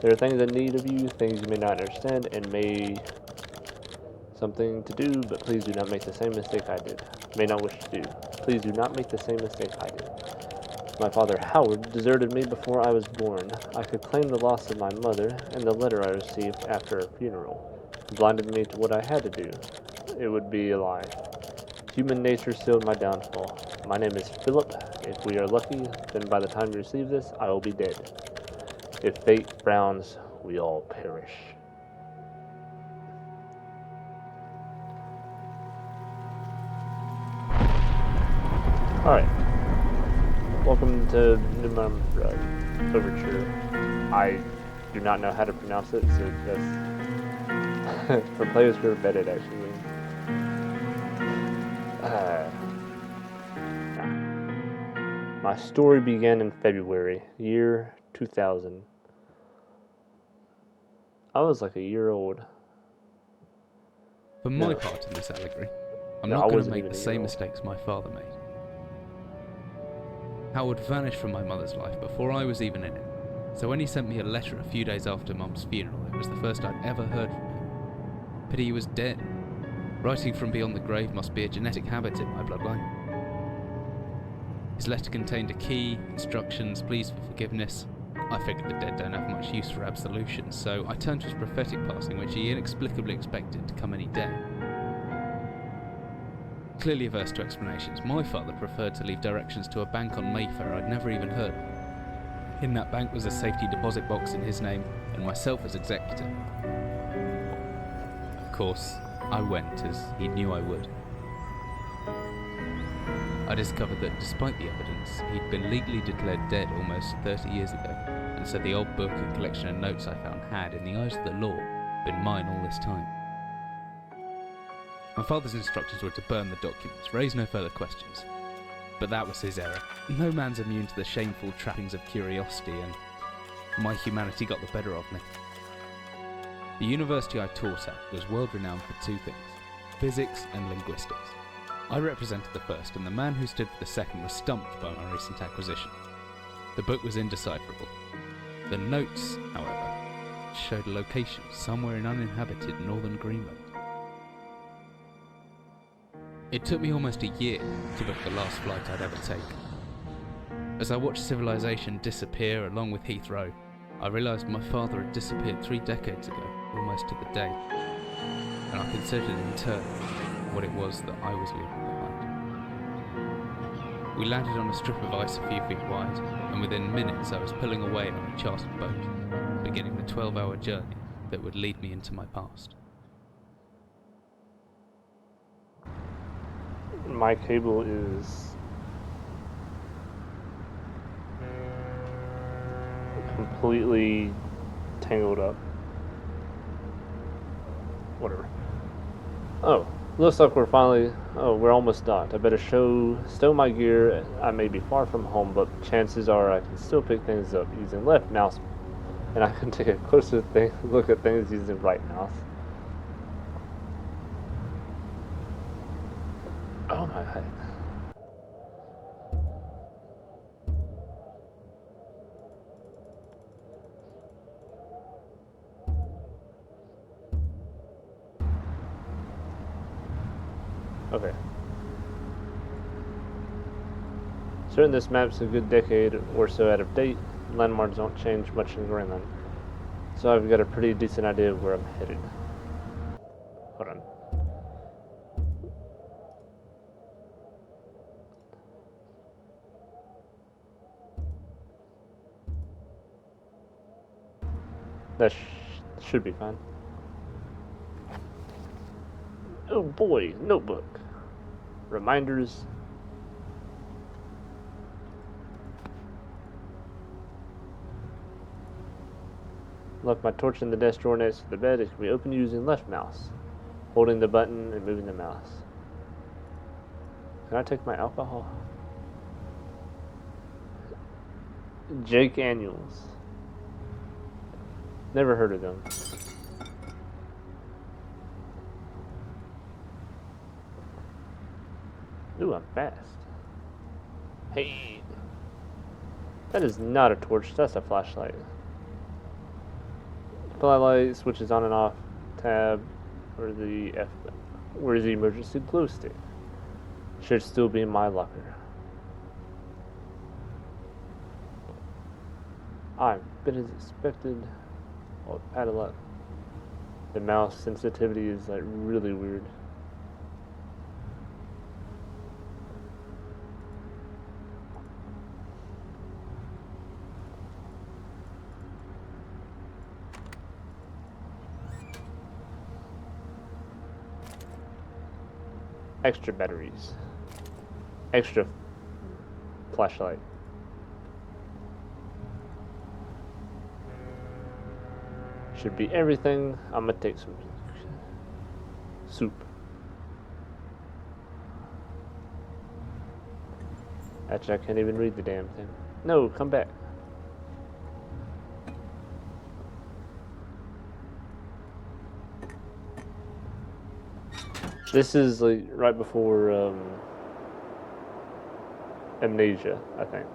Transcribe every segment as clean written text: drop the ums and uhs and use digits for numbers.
There are things that need of you, things you may not understand, and may something to do, but please do not make the same mistake I did. May not wish to do. Please do not make the same mistake I did. My father Howard deserted me before I was born. I could claim the loss of my mother, and the letter I received after her funeral blinded me to what I had to do. It would be a lie. Human nature sealed my downfall. My name is Philip. If we are lucky, then by the time you receive this, I will be dead. If fate frowns, we all perish. Alright. Welcome to Penumbra Overture. I do not know how to pronounce it, so that's for players who are vetted, actually. My story began in February, year 2000. I was like a year old. For my part in this allegory, I'm No, not I going to wasn't make even the a year same old. mistakes my father made. Howard vanished from my mother's life before I was even in it, so when he sent me a letter a few days after Mum's funeral, it was the first I'd ever heard from him. Pity he was dead. Writing from beyond the grave must be a genetic habit in my bloodline. His letter contained a key, instructions, pleas for forgiveness. I figured the dead don't have much use for absolution, so I turned to his prophetic passing, which he inexplicably expected to come any day. Clearly averse to explanations, my father preferred to leave directions to a bank on Mayfair I'd never even heard of. In that bank was a safety deposit box in his name, and myself as executor. Of course, I went, as he knew I would. I discovered that despite the evidence, he'd been legally declared dead almost 30 years ago, and so the old book and collection of notes I found had, in the eyes of the law, been mine all this time. My father's instructions were to burn the documents, raise no further questions. But that was his error. No man's immune to the shameful trappings of curiosity, and my humanity got the better of me. The university I taught at was world renowned for two things: physics and linguistics. I represented the first, and the man who stood for the second was stumped by my recent acquisition. The book was indecipherable. The notes, however, showed a location somewhere in uninhabited northern Greenland. It took me almost a year to book the last flight I'd ever take. As I watched civilization disappear along with Heathrow, I realised my father had disappeared 3 decades ago, almost to the day, and I considered in turn what it was that I was leaving behind. We landed on a strip of ice a few feet wide, and within minutes I was pulling away on a chartered boat, beginning the 12-hour journey that would lead me into my past. My cable is completely tangled up. Whatever. Oh, looks like we're almost docked. I better stow my gear. I may be far from home, but chances are I can still pick things up using left mouse, and I can take a closer look at things using right mouse. Oh my god. Okay. Certain this map's a good decade or so out of date. Landmarks don't change much in Greenland. So I've got a pretty decent idea of where I'm headed. Hold on. That should be fine. Oh boy, notebook. Reminders. Left my torch in the desk drawer next to the bed. It can be opened using left mouse, holding the button and moving the mouse. Can I take my alcohol? Jake Annuals. Never heard of them. Ooh, I'm fast. Hey. That is not a torch, that's a flashlight. Spotlight switches on and off. Tab, where's the emergency glow stick? Should still be in my locker. I'm been as expected. Oh, padlock. The mouse sensitivity is like really weird. Extra batteries. Extra flashlight. Should be everything. I'm gonna take some soup. Actually, I can't even read the damn thing. No, come back. This is like right before Amnesia, I think.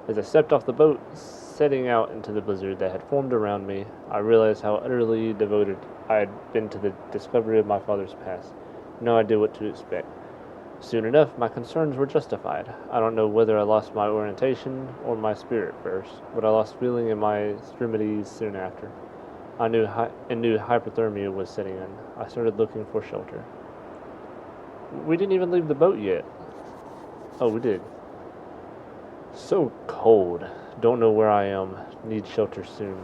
As I stepped off the boat, setting out into the blizzard that had formed around me, I realized how utterly devoted I had been to the discovery of my father's past. No idea what to expect. Soon enough, my concerns were justified. I don't know whether I lost my orientation or my spirit first, but I lost feeling in my extremities soon after. I knew hypothermia was setting in. I started looking for shelter. We didn't even leave the boat yet. Oh, we did. So cold. Don't know where I am. Need shelter soon.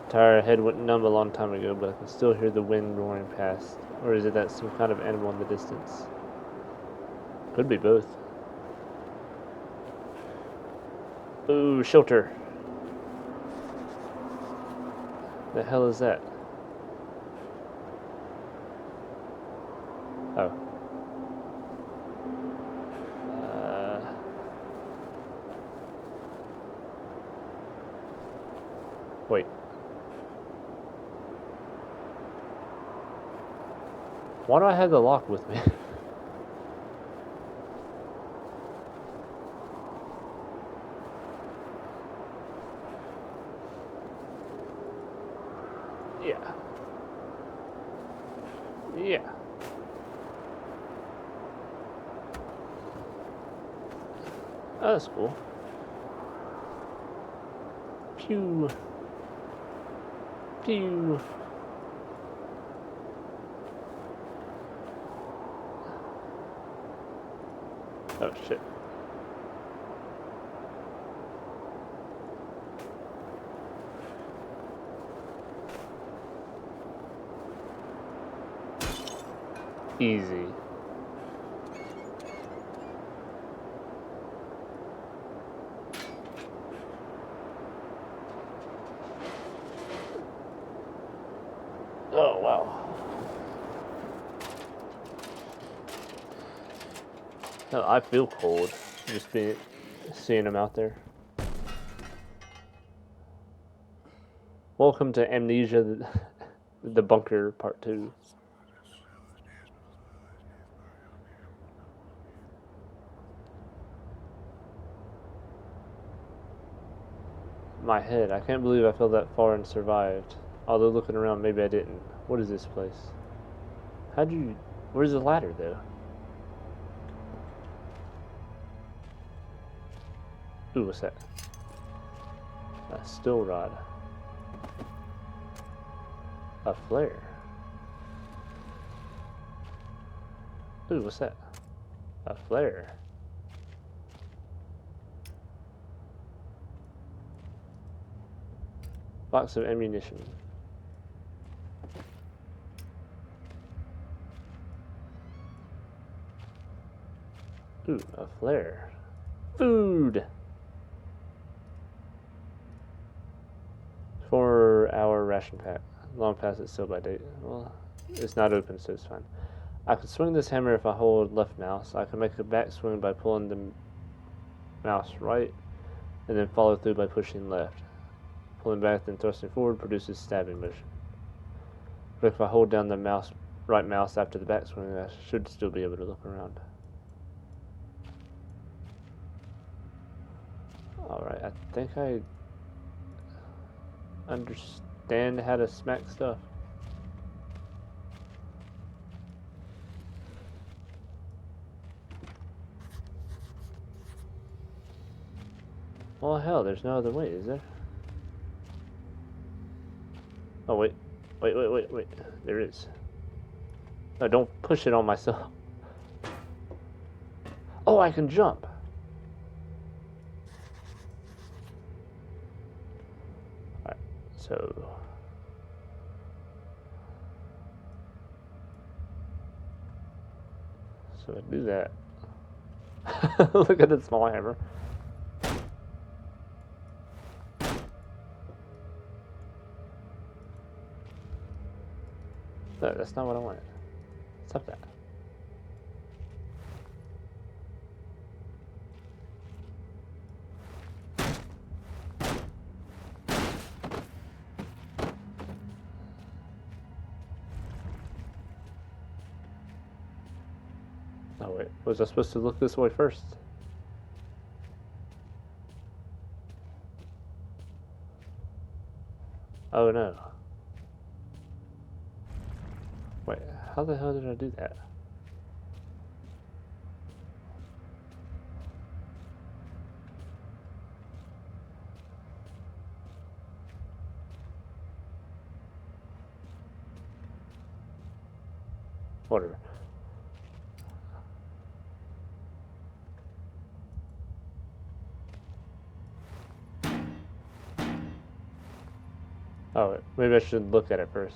Tired head went numb a long time ago, but I can still hear the wind roaring past. Or is it that some kind of animal in the distance? Could be both. Ooh, shelter. The hell is that? Oh. Wait. Why do I have the lock with me? Yeah. Yeah. Oh, that's cool. Pew. Pew. Oh shit. Easy. Oh wow. No, I feel cold just seeing them out there. Welcome to Amnesia, the bunker part 2. My head, I can't believe I fell that far and survived. Although looking around, maybe I didn't. What is this place? Where's the ladder though? Ooh, what's that? A steel rod. A flare. Ooh, what's that? A flare. Box of ammunition. Ooh, a flare. Food! 4-hour ration pack. Long past its sell by date. Well, it's not open, so it's fine. I can swing this hammer if I hold left mouse. I can make a back swing by pulling the mouse right, and then follow through by pushing left. Pulling back then thrusting forward produces stabbing motion. But if I hold down the right mouse after the back swing, I should still be able to look around. Alright, I think I understand how to smack stuff. Well, hell, there's no other way, is there? Oh, wait. Wait. There is. No, don't push it on myself. Oh, I can jump. Alright, so... So I do that. Look at the small hammer. No, that's not what I wanted. Stop that. Oh wait, was I supposed to look this way first? Oh no. Wait, how the hell did I do that? Whatever. Oh, maybe I should look at it first.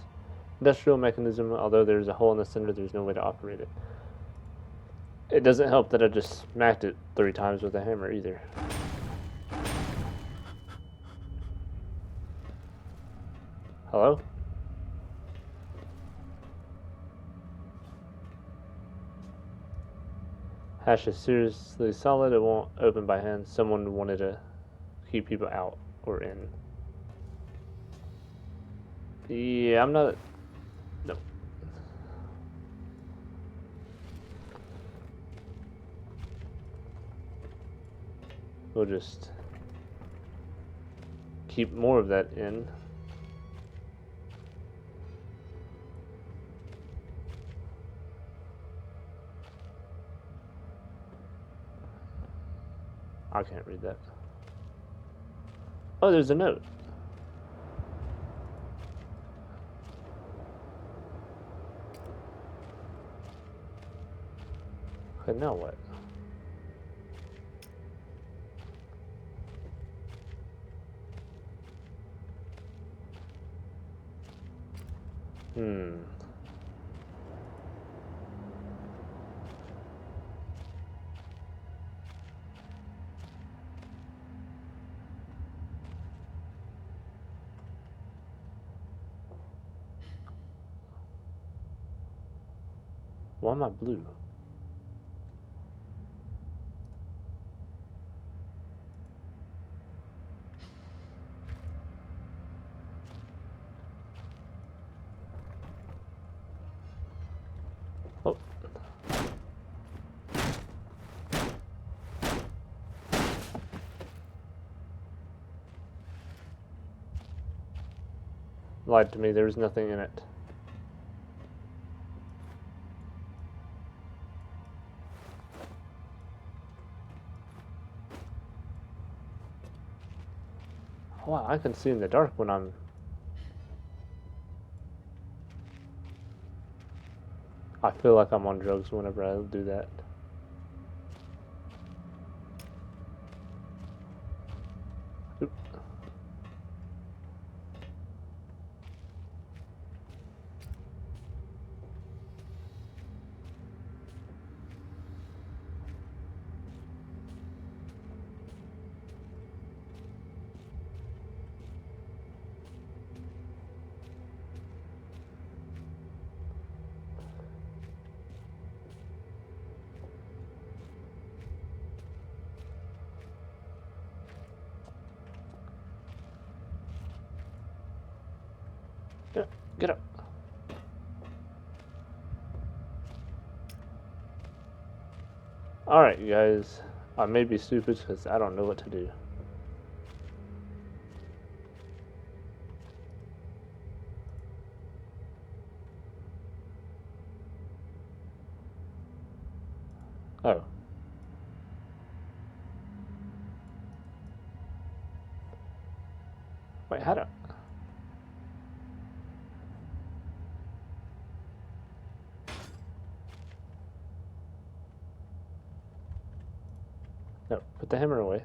Industrial mechanism, although there's a hole in the center, there's no way to operate it. It doesn't help that I just smacked it 3 times with a hammer either. Hello? Hash is seriously solid, it won't open by hand. Someone wanted to keep people out or in. Yeah, I'm not... No. We'll just keep more of that in. I can't read that. Oh, there's a note. Okay, now what? Why am I blue? Oh. Lied to me, there's nothing in it. Wow, I can see in the dark when I'm... I feel like I'm on drugs whenever I do that. Oop. Get up. Alright, you guys. I may be stupid because I don't know what to do. Oh. Wait, how do... No, put the hammer away.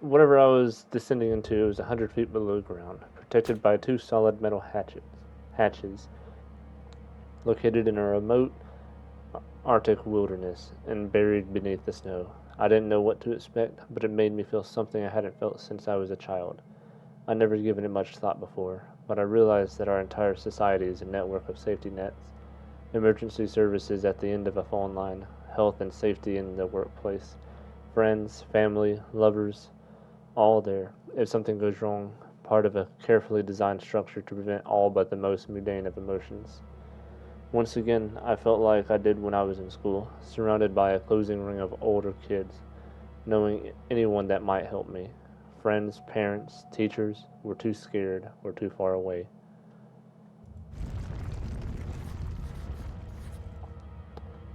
Whatever I was descending into was 100 feet below ground, protected by 2 solid metal hatches, located in a remote Arctic wilderness and buried beneath the snow. I didn't know what to expect, but it made me feel something I hadn't felt since I was a child. I'd never given it much thought before, but I realized that our entire society is a network of safety nets, emergency services at the end of a phone line, health and safety in the workplace, friends, family, lovers, all there, if something goes wrong, part of a carefully designed structure to prevent all but the most mundane of emotions. Once again, I felt like I did when I was in school, surrounded by a closing ring of older kids, knowing anyone that might help me. Friends, parents, teachers were too scared or too far away.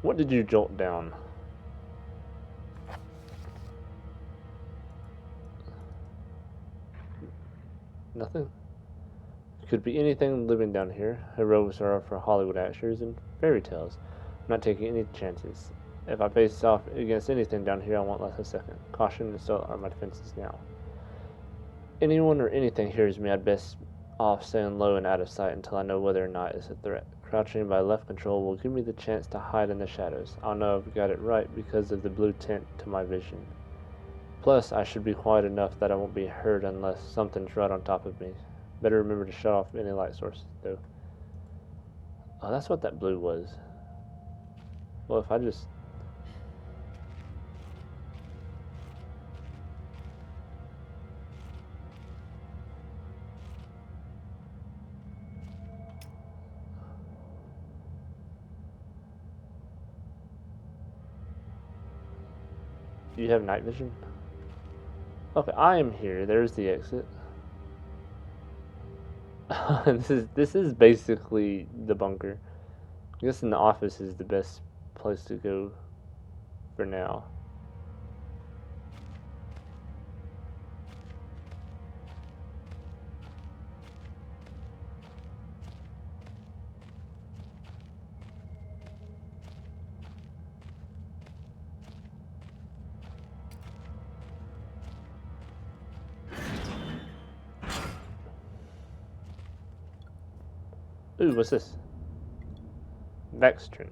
What did you jolt down? Nothing? Could be anything living down here. Heroics are for Hollywood actors and fairy tales. I'm not taking any chances. If I face off against anything down here, I won't last a second. Caution and stealth are my defenses now. Anyone or anything hears me, I'd best off staying low and out of sight until I know whether or not it's a threat. Crouching by left control will give me the chance to hide in the shadows. I'll know I've got it right because of the blue tint to my vision. Plus, I should be quiet enough that I won't be heard unless something's right on top of me. Better remember to shut off any light sources, though. Oh, that's what that blue was. Well, if I just... Do you have night vision? Okay, I am here. There's the exit. This is basically the bunker. I guess in the office is the best place to go for now. Ooh, what's this? Vextron.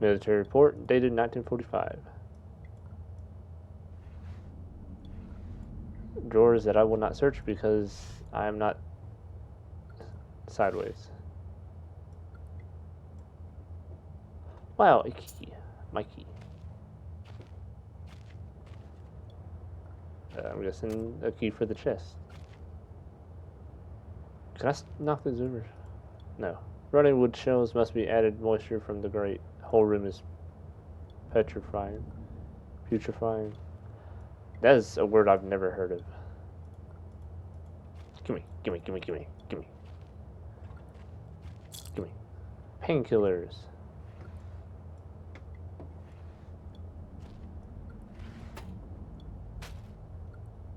Military report dated 1945. Drawers that I will not search because I am not sideways. Wow, a key. My key. I'm guessing a key for the chest. Can I knock these over? No. Running wood shells must be added moisture from the grate. Whole room is petrifying. Putrefying. That is a word I've never heard of. Gimme, gimme, gimme, gimme, gimme. Gimme. Painkillers.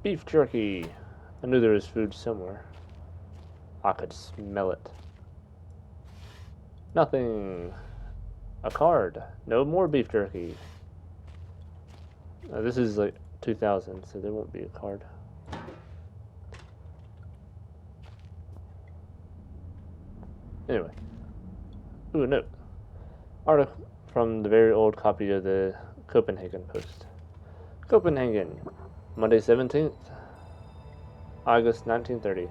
Beef jerky. I knew there was food somewhere. I could smell it. Nothing. A card. No more beef jerky. This is like 2000, so there won't be a card. Anyway. Ooh, a note. Article from the very old copy of the Copenhagen Post. Copenhagen, Monday 17th, August 1930.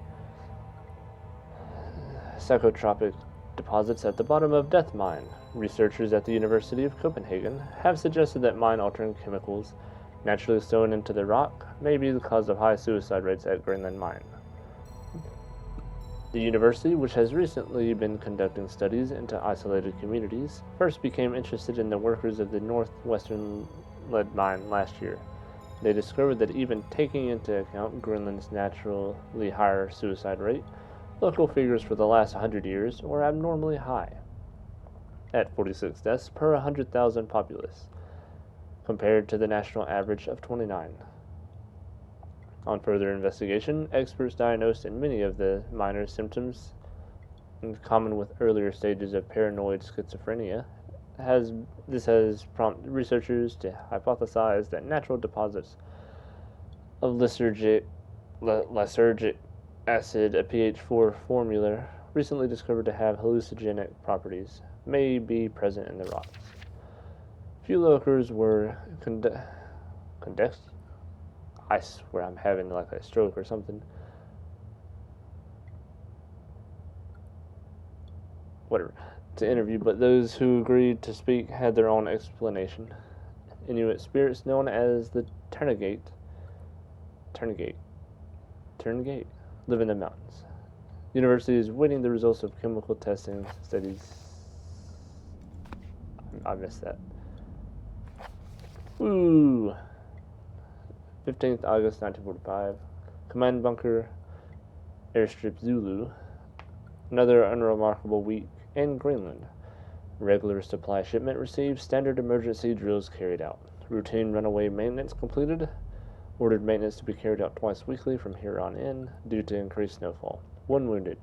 Psychotropic deposits at the bottom of Death Mine. Researchers at the University of Copenhagen have suggested that mine-altering chemicals naturally stolen into the rock may be the cause of high suicide rates at Greenland Mine. The university, which has recently been conducting studies into isolated communities, first became interested in the workers of the northwestern lead mine last year. They discovered that even taking into account Greenland's naturally higher suicide rate, local figures for the last 100 years were abnormally high, at 46 deaths per 100,000 populace, compared to the national average of 29. On further investigation, experts diagnosed in many of the minor symptoms in common with earlier stages of paranoid schizophrenia. This has prompted researchers to hypothesize that natural deposits of lysergic acid, a pH 4 formula recently discovered to have hallucinogenic properties, may be present in the rocks. Few locals were condensed. I swear I'm having like a stroke or something. Whatever. To interview, but those who agreed to speak had their own explanation. Inuit spirits known as the Turnegate live in the mountains. University is waiting the results of chemical testing studies. I missed that. Woo! 15th August 1945. Command Bunker, Airstrip Zulu. Another unremarkable week in Greenland. Regular supply shipment received, standard emergency drills carried out. Routine runaway maintenance completed. Ordered maintenance to be carried out twice weekly from here on in due to increased snowfall. 1 wounded.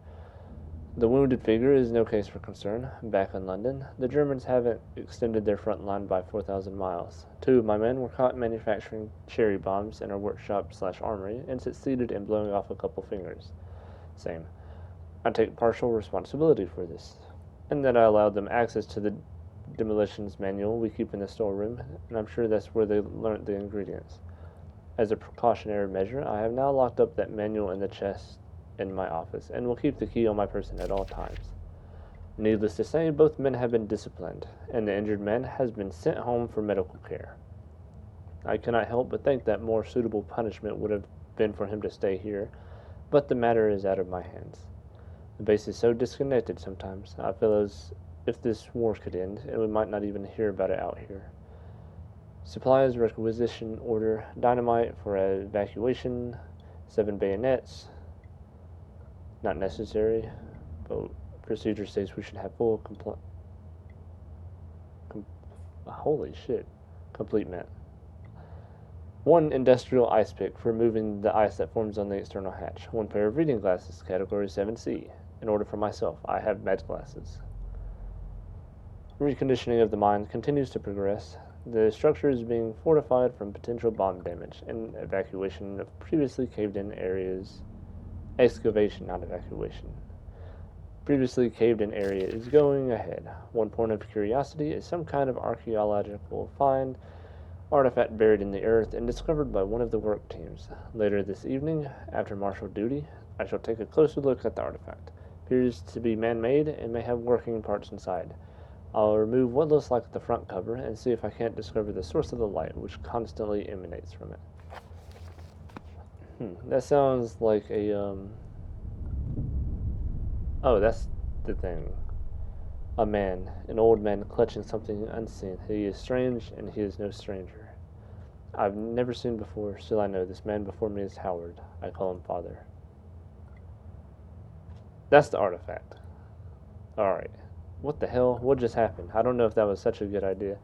The wounded figure is no case for concern. Back in London, the Germans haven't extended their front line by 4,000 miles. 2 of my men were caught manufacturing cherry bombs in our workshop/armory and succeeded in blowing off a couple fingers. Same. I take partial responsibility for this, and that I allowed them access to the demolitions manual we keep in the storeroom, and I'm sure that's where they learned the ingredients. As a precautionary measure, I have now locked up that manual in the chest in my office, and will keep the key on my person at all times. Needless to say, both men have been disciplined, and the injured man has been sent home for medical care. I cannot help but think that more suitable punishment would have been for him to stay here, but the matter is out of my hands. The base is so disconnected sometimes. I feel as if this war could end, and we might not even hear about it out here. Supplies, requisition order, dynamite for evacuation, 7 bayonets. Not necessary, but procedure states we should have full complement. 1 industrial ice pick for removing the ice that forms on the external hatch. 1 pair of reading glasses, category 7C. In order for myself, I have med glasses. Reconditioning of the mine continues to progress. The structure is being fortified from potential bomb damage, and evacuation of previously caved-in areas. Excavation, not evacuation. Previously caved-in area is going ahead. 1 point of curiosity is some kind of archaeological find, artifact buried in the earth and discovered by one of the work teams. Later this evening, after martial duty, I shall take a closer look at the artifact. Appears to be man-made and may have working parts inside. I'll remove what looks like the front cover and see if I can't discover the source of the light which constantly emanates from it. That sounds like a, Oh, that's the thing. A man, an old man clutching something unseen. He is strange, and he is no stranger. I've never seen before, still I know this man before me is Howard. I call him Father. That's the artifact. Alright. What the hell? What just happened? I don't know if that was such a good idea.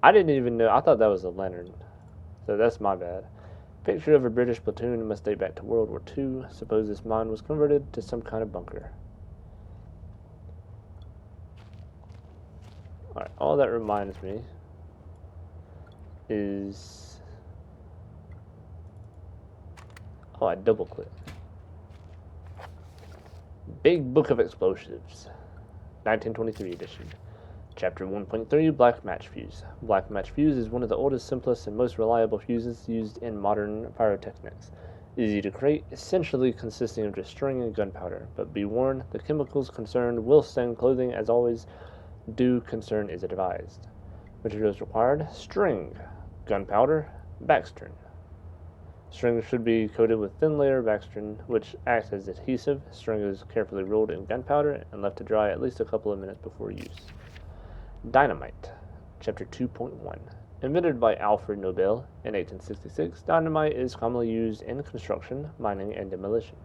I didn't even know. I thought that was a lantern. So that's my bad. Picture of a British platoon must date back to World War II. Suppose this mine was converted to some kind of bunker. Alright, all that reminds me is... Oh, I double clicked. Big Book of Explosives, 1923 edition. Chapter 1.3, Black Match Fuse. Black Match Fuse is one of the oldest, simplest, and most reliable fuses used in modern pyrotechnics. Easy to create, essentially consisting of just string and gunpowder. But be warned, the chemicals concerned will stain clothing, as always. Due concern is advised. Materials required: string, gunpowder, backstring. String should be coated with thin layer backstring, which acts as adhesive. String is carefully rolled in gunpowder and left to dry at least a couple of minutes before use. Dynamite. Chapter 2.1. Invented by Alfred Nobel in 1866, dynamite is commonly used in construction, mining, and demolition.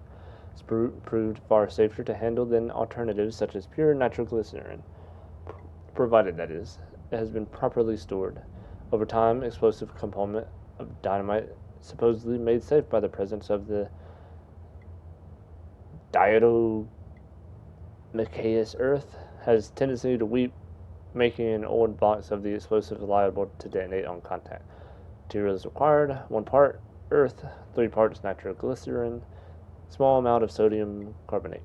It's proved far safer to handle than alternatives such as pure nitroglycerin, provided that is, it has been properly stored. Over time, explosive component of dynamite supposedly made safe by the presence of the diatomaceous earth has tendency to weep, making an old box of the explosive liable to detonate on contact. Materials required: 1 part earth, 3 parts nitroglycerin, small amount of sodium carbonate.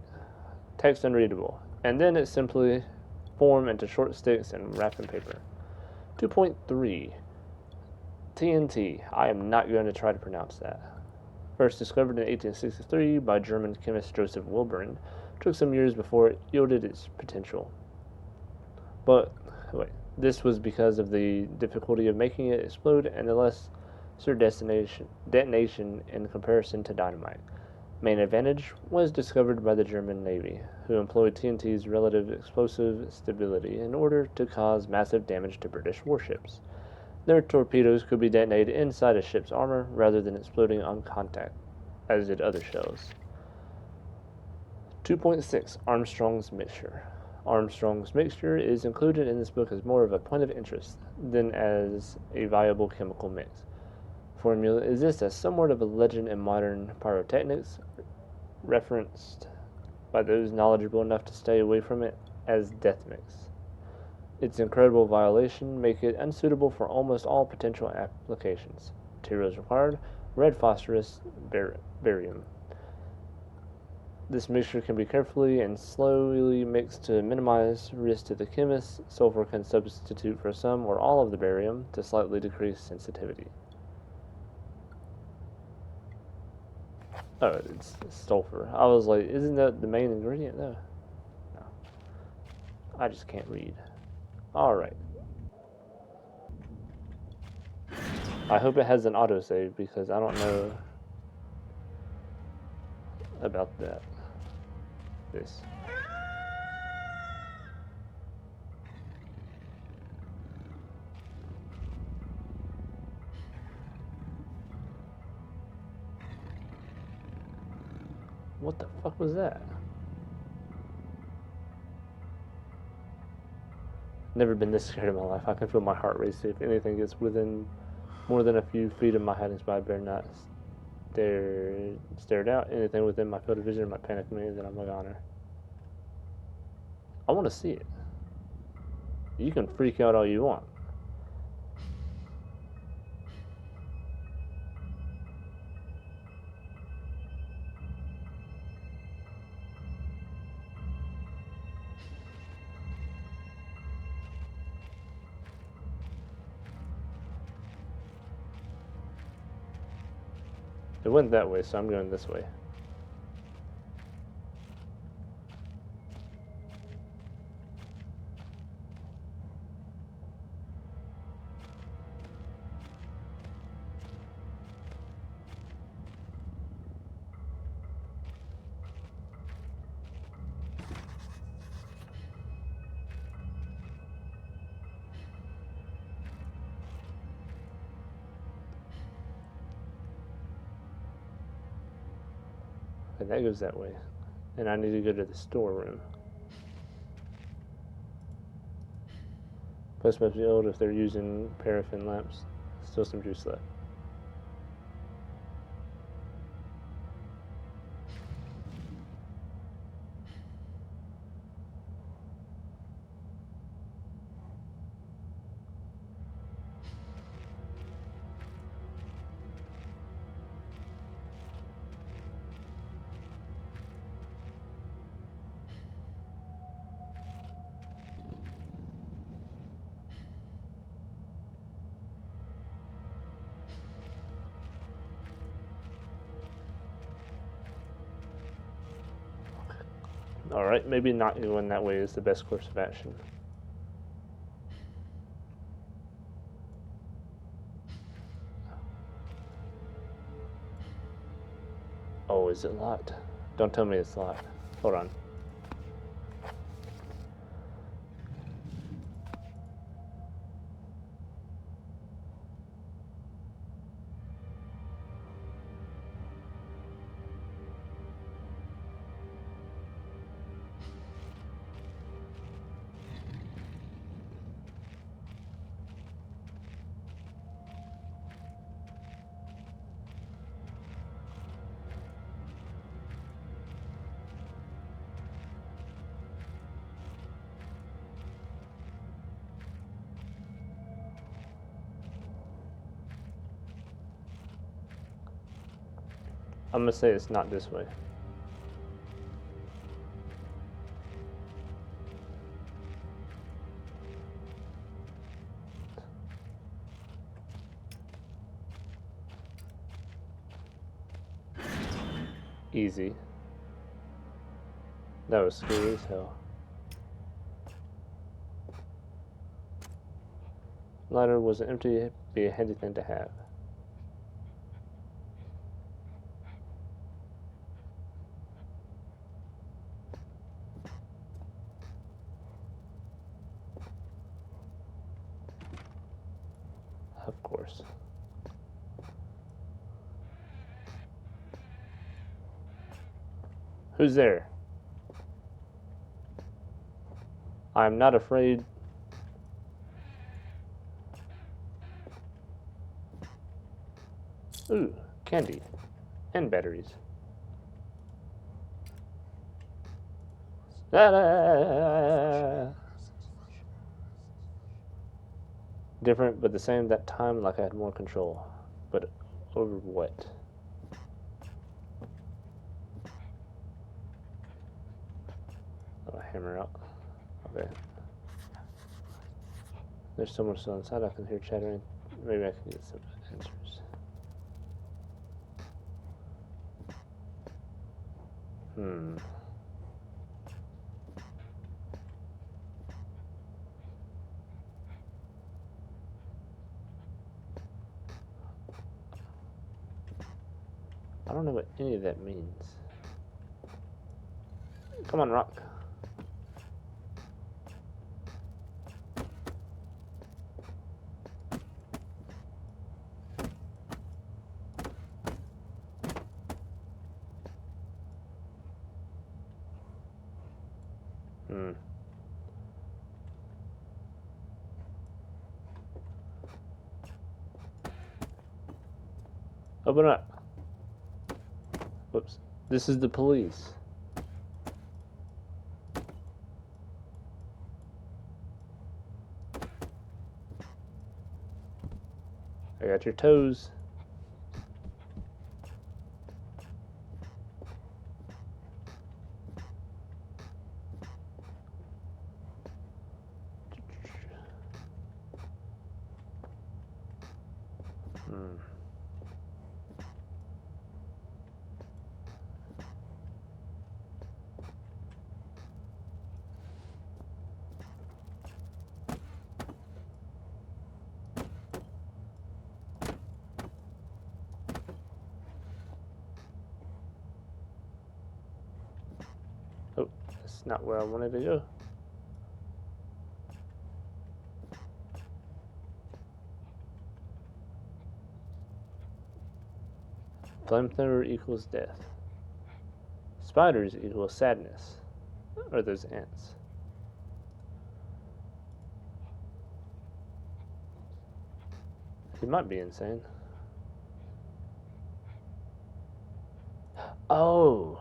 Text unreadable, and then it simply form into short sticks and wrapped in paper. 2.3 TNT. I am not going to try to pronounce that. First discovered in 1863 by German chemist Joseph Wilburn, took some years before it yielded its potential. But wait, this was because of the difficulty of making it explode and the lesser detonation in comparison to dynamite. Main advantage was discovered by the German Navy, who employed TNT's relative explosive stability in order to cause massive damage to British warships. Their torpedoes could be detonated inside a ship's armor rather than exploding on contact, as did other shells. 2.6 Armstrong's Mixture. Armstrong's Mixture is included in this book as more of a point of interest than as a viable chemical mix. Formula exists as somewhat of a legend in modern pyrotechnics, referenced by those knowledgeable enough to stay away from it as death mix. Its incredible violation make it unsuitable for almost all potential applications. Materials required: red phosphorus, barium. This mixture can be carefully and slowly mixed to minimize risk to the chemist. Sulfur can substitute for some or all of the barium to slightly decrease sensitivity. Oh, it's sulfur. I was like, isn't that the main ingredient? No. I just can't read. Alright. I hope it has an autosave because I don't know about that. This. What the fuck was that? Never been this scared in my life. I can feel my heart race. If anything gets within more than a few feet of my hiding spot, I better not stare it out. Anything within my field of vision might panic me, then I'm a goner. I want to see it. You can freak out all you want. It went that way, so I'm going this way. And that goes that way. And I need to go to the storeroom. Post must be old if they're using paraffin lamps. Still some juice left. Alright, maybe not going that way is the best course of action. Oh, is it locked? Don't tell me it's locked. Hold on. I'm gonna say it's not this way. Easy. That was scary as hell. Ladder was empty, be a handy thing to have. Of course. Who's there? I'm not afraid. Ooh, candy. And batteries. Different, but the same that time, like I had more control. But over what? Oh, hammer out. Okay. There's someone still inside. I can hear chattering. Maybe I can get some answers. I don't know what any of that means. Come on, Rock. Open up. Whoops. This is the police. I got your toes. Oh, that's not where I wanted to go. Flamethrower equals death. Spiders equals sadness. Or those ants. He might be insane. Oh.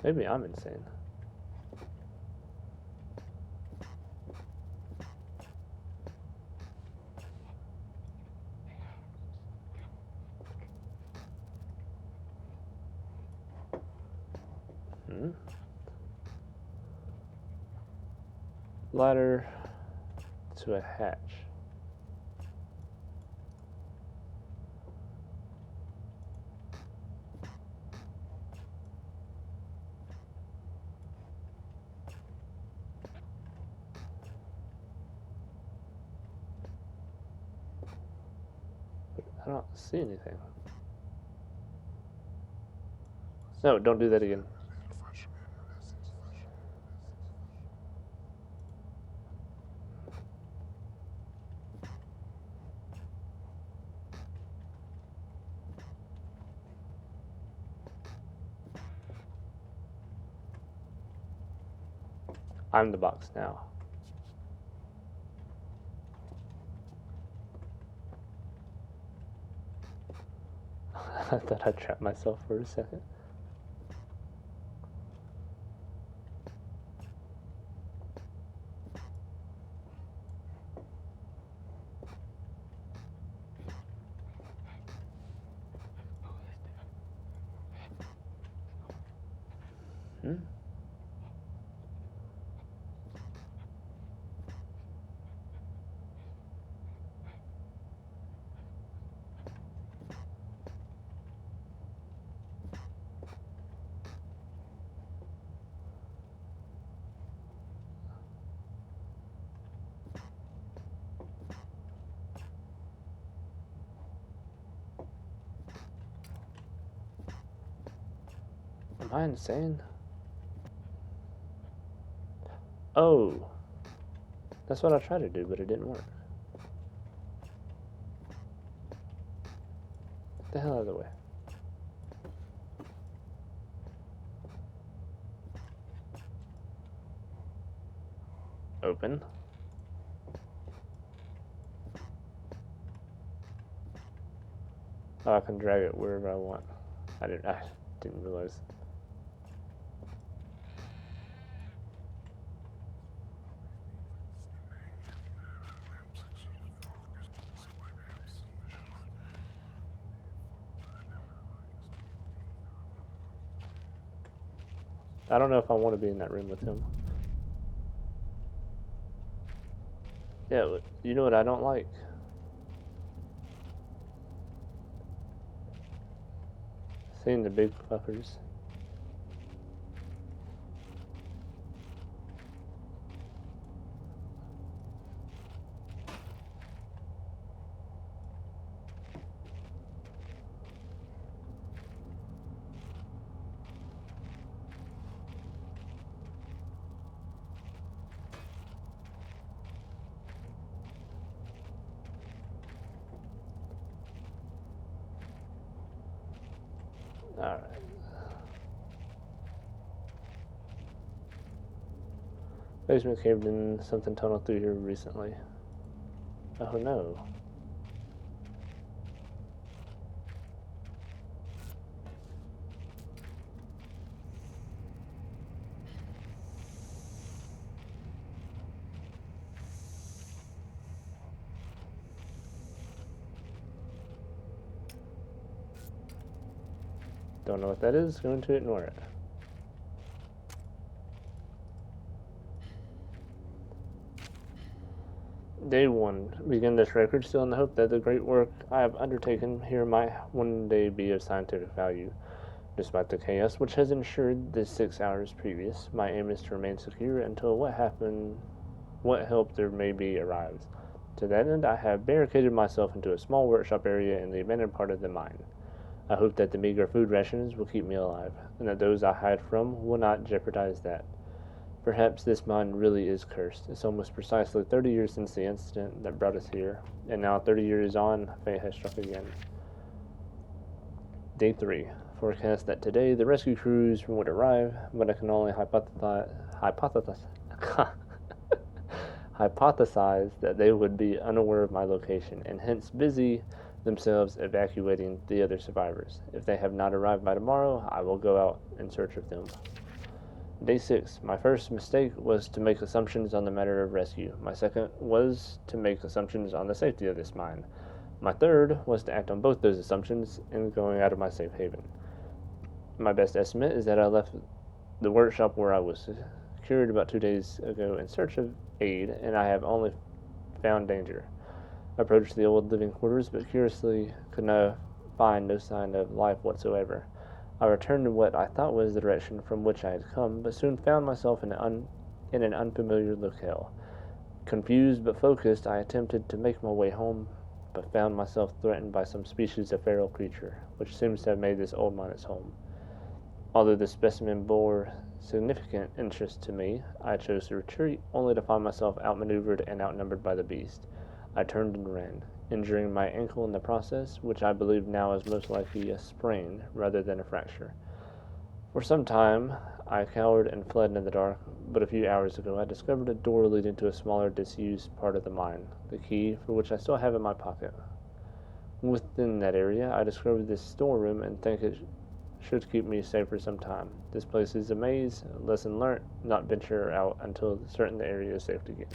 Maybe I'm insane. Ladder to a hatch. I don't see anything. No, don't do that again. I'm the box now. I thought I trapped myself for a second. Hmm? Am I insane? Oh, that's what I tried to do, but it didn't work. Get the hell out of the way. Open. Oh, I can drag it wherever I want. I didn't realize. I don't know if I want to be in that room with him. Yeah, you know what I don't like? Seeing the big fuckers. Alright. Basement caved in, something tunneled through here recently. Oh no. Don't know what that is, going to ignore it. Day 1. Begin this record still in the hope that the great work I have undertaken here might one day be of scientific value. Despite the chaos which has ensued the 6 hours previous, my aim is to remain secure until what help there may be arrives. To that end, I have barricaded myself into a small workshop area in the abandoned part of the mine. I hope that the meager food rations will keep me alive, and that those I hide from will not jeopardize that. Perhaps this mine really is cursed. It's almost precisely 30 years since the incident that brought us here, and now 30 years on, fate has struck again. Day 3. Forecast that today the rescue crews would arrive, but I can only hypothesize that they would be unaware of my location, and hence busy themselves evacuating the other survivors. If they have not arrived by tomorrow, I will go out in search of them. Day 6. My first mistake was to make assumptions on the matter of rescue. My second was to make assumptions on the safety of this mine. My third was to act on both those assumptions in going out of my safe haven. My best estimate is that I left the workshop where I was secured about 2 days ago in search of aid, and I have only found danger. I approached the old living quarters, but curiously could not find no sign of life whatsoever. I returned to what I thought was the direction from which I had come, but soon found myself in an unfamiliar locale. Confused but focused, I attempted to make my way home, but found myself threatened by some species of feral creature, which seems to have made this old mine its home. Although the specimen bore significant interest to me, I chose to retreat, only to find myself outmaneuvered and outnumbered by the beast. I turned and ran, injuring my ankle in the process, which I believe now is most likely a sprain rather than a fracture. For some time, I cowered and fled in the dark, but a few hours ago I discovered a door leading to a smaller, disused part of the mine, the key for which I still have in my pocket. Within that area, I discovered this storeroom and think it should keep me safe for some time. This place is a maze. Lesson learnt, not venture out until certain the area is safe again.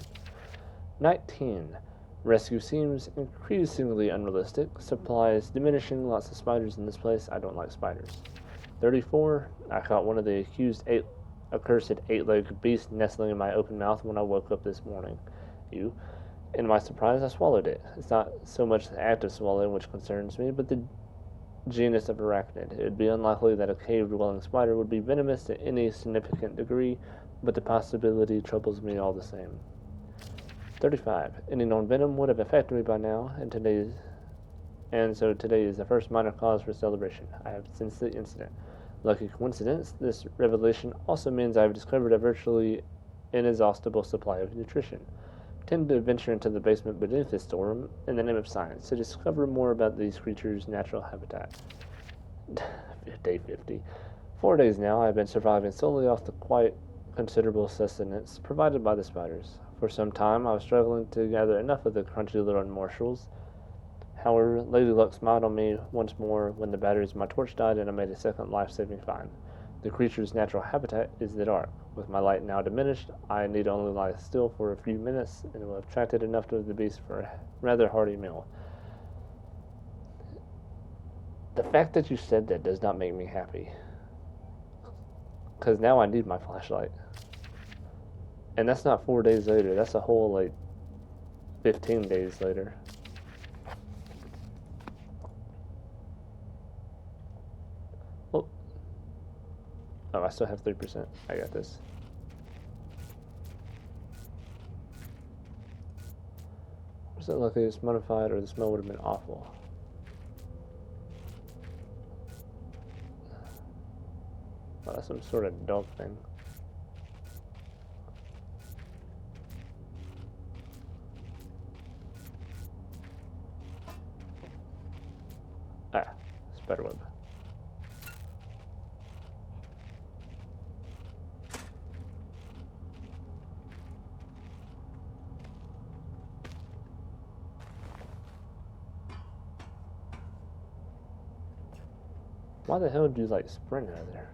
19. Rescue seems increasingly unrealistic. Supplies diminishing. Lots of spiders in this place. I don't like spiders. 34. I caught one of the accursed eight-legged beast nestling in my open mouth when I woke up this morning. You. In my surprise, I swallowed it. It's not so much the act of swallowing which concerns me, but the genus of arachnid. It would be unlikely that a cave-dwelling spider would be venomous to any significant degree, but the possibility troubles me all the same. 35. Any known venom would have affected me by now, and so today is the first minor cause for celebration. I have sensed the incident. Lucky coincidence, this revelation also means I have discovered a virtually inexhaustible supply of nutrition. Tend to venture into the basement beneath this storeroom in the name of science to discover more about these creatures' natural habitat. Day 50. 4 days now I have been surviving solely off the quite considerable sustenance provided by the spiders. For some time I was struggling to gather enough of the crunchy little morsels. However, Lady Luck smiled on me once more when the batteries of my torch died and I made a second life-saving find. The creature's natural habitat is the dark. With my light now diminished, I need only lie still for a few minutes and will have attracted enough of the beast for a rather hearty meal. The fact that you said that does not make me happy. Because now I need my flashlight. And that's not 4 days later, that's a whole, 15 days later. Oh, I still have 3%. I got this. Was it lucky it's modified or the smell would have been awful? Oh, that's some sort of dog thing. Ah, spiderweb. Why the hell do you sprint out of there?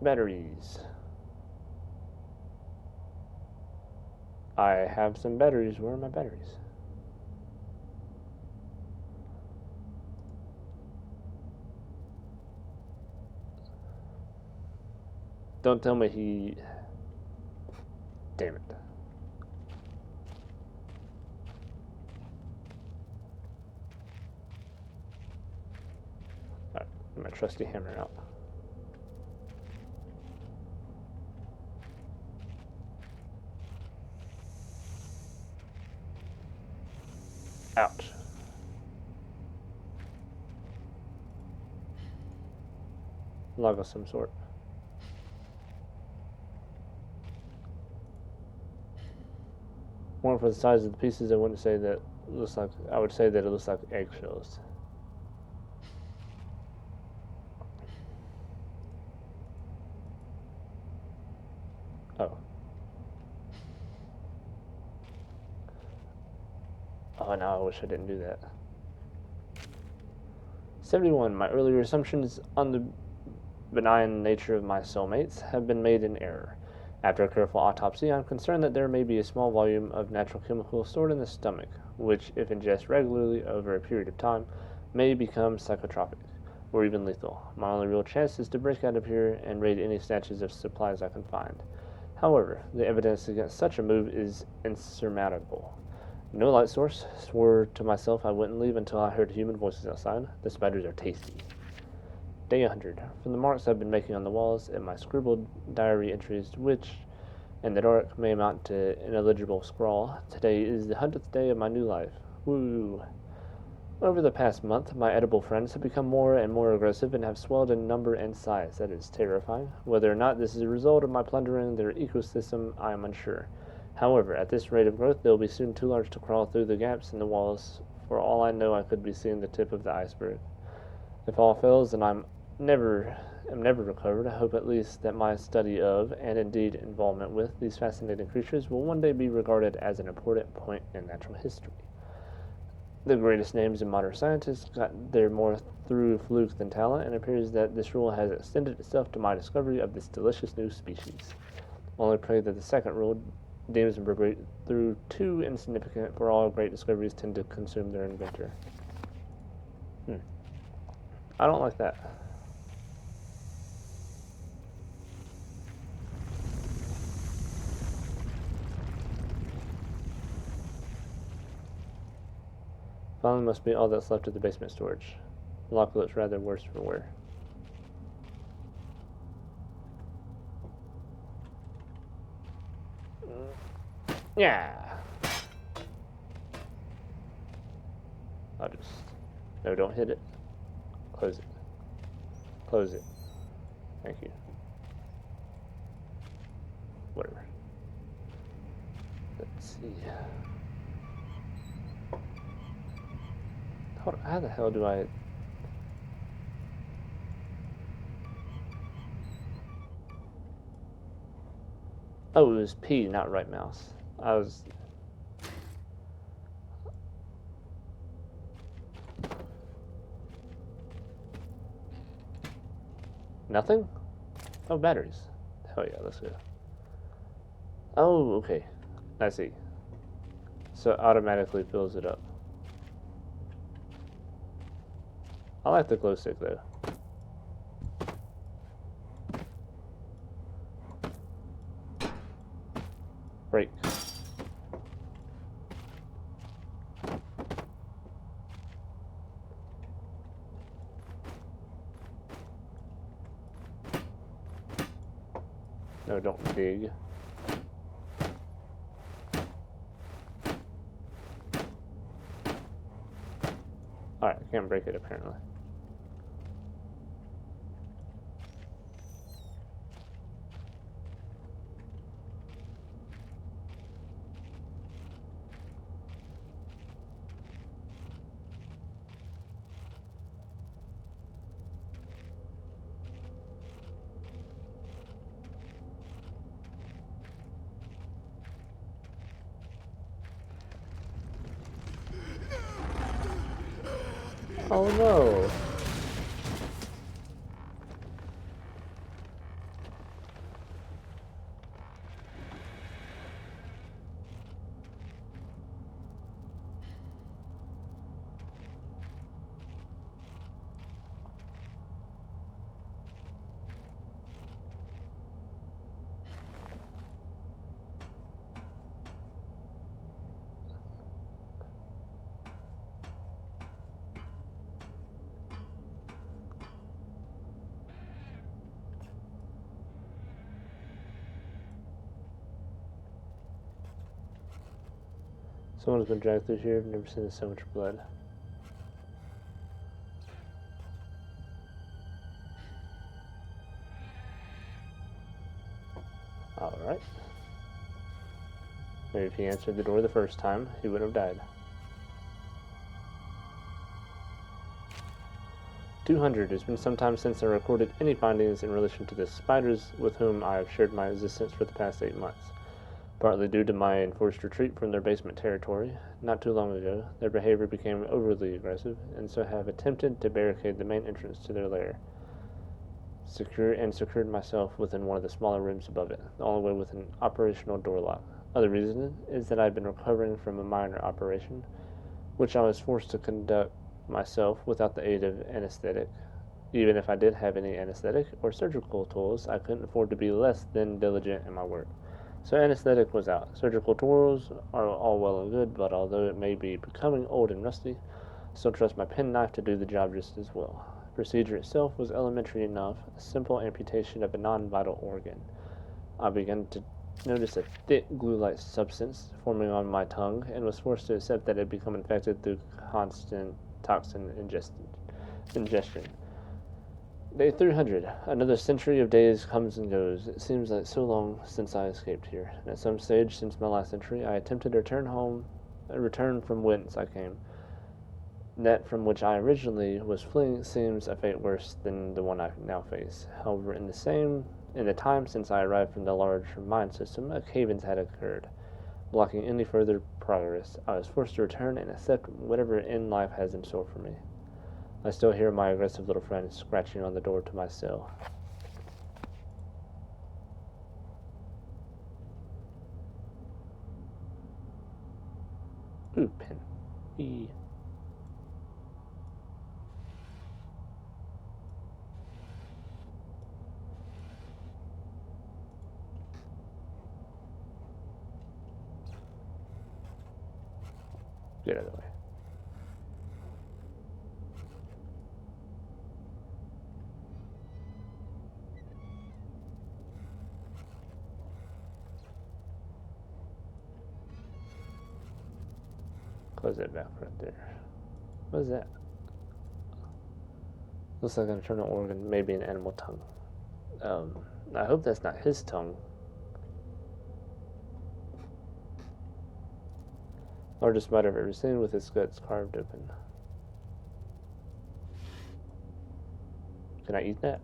Batteries. I have some batteries. Where are my batteries? Don't tell me he... Damn it. Alright, get my trusty hammer out. Ouch. Log of some sort. One for the size of the pieces, I wouldn't say that it looks like, I would say that it looks like eggshells. Oh. Oh, now I wish I didn't do that. 71. My earlier assumptions on the benign nature of my soulmates have been made in error. After a careful autopsy, I am concerned that there may be a small volume of natural chemical stored in the stomach, which, if ingested regularly over a period of time, may become psychotropic, or even lethal. My only real chance is to break out of here and raid any snatches of supplies I can find. However, the evidence against such a move is insurmountable. No light source. Swore to myself I wouldn't leave until I heard human voices outside. The spiders are tasty. Day 100. From the marks I've been making on the walls and my scribbled diary entries, which, in the dark, may amount to an illegible scrawl, today is the 100th day of my new life. Woo! Over the past month, my edible friends have become more and more aggressive and have swelled in number and size. That is terrifying. Whether or not this is a result of my plundering their ecosystem, I am unsure. However, at this rate of growth, they will be soon too large to crawl through the gaps in the walls. For all I know, I could be seeing the tip of the iceberg. If all fails, then I am never recovered. I hope at least that my study of, and indeed involvement with, these fascinating creatures will one day be regarded as an important point in natural history. The greatest names in modern scientists got there more through fluke than talent, and it appears that this rule has extended itself to my discovery of this delicious new species. Only pray that the second rule deems them through too insignificant, for all great discoveries tend to consume their inventor. I don't like that. Finally must be all that's left of the basement storage. The lock looks rather worse for wear. Yeah. I'll just... No, don't hit it. Close it. Close it. Thank you. Whatever. Let's see. How the hell do I... Oh, it was P, not right mouse. I was... Nothing? Oh, batteries. Hell yeah, let's go. Oh, okay. I see. So it automatically fills it up. I like the glow stick though. Break. No, don't dig. Alright, I can't break it apparently. Oh no! Someone's been dragged through here. I've never seen so much blood. Alright. Maybe if he answered the door the first time, he would have died. 200. It's been some time since I recorded any findings in relation to the spiders with whom I have shared my existence for the past 8 months. Partly due to my enforced retreat from their basement territory, not too long ago, their behavior became overly aggressive, and so have attempted to barricade the main entrance to their lair. Secured myself within one of the smaller rooms above it, the only way with an operational door lock. Other reason is that I've been recovering from a minor operation, which I was forced to conduct myself without the aid of anesthetic. Even if I did have any anesthetic or surgical tools, I couldn't afford to be less than diligent in my work. So anesthetic was out. Surgical tools are all well and good, but although it may be becoming old and rusty, I still trust my penknife to do the job just as well. The procedure itself was elementary enough, a simple amputation of a non-vital organ. I began to notice a thick glue-like substance forming on my tongue, and was forced to accept that it had become infected through constant toxin ingestion. Day 300. Another century of days comes and goes. It seems like so long since I escaped here. And at some stage since my last entry, I attempted to return from whence I came. That from which I originally was fleeing seems a fate worse than the one I now face. However, in the time since I arrived from the large mine system, a cave-in had occurred. blocking any further progress. I was forced to return and accept whatever end life has in store for me. I still hear my aggressive little friend scratching on the door to my cell. Ooh, pen. E. Get out of the way. Close that back right there. What is that? Looks like an internal organ, maybe an animal tongue. I hope that's not his tongue. Largest bite I've ever seen, with its guts carved open. Can I eat that?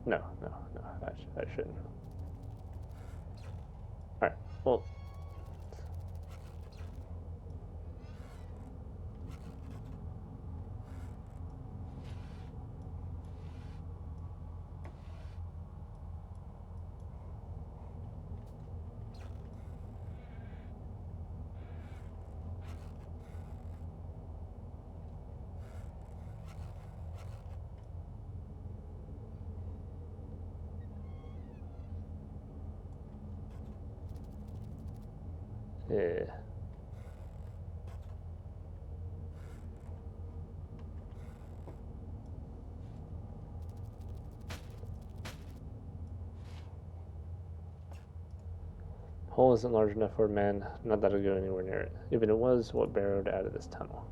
No, I shouldn't. Alright, well. Yeah. Hole isn't large enough for a man, not that I'd go anywhere near it. Even if it was, what burrowed out of this tunnel?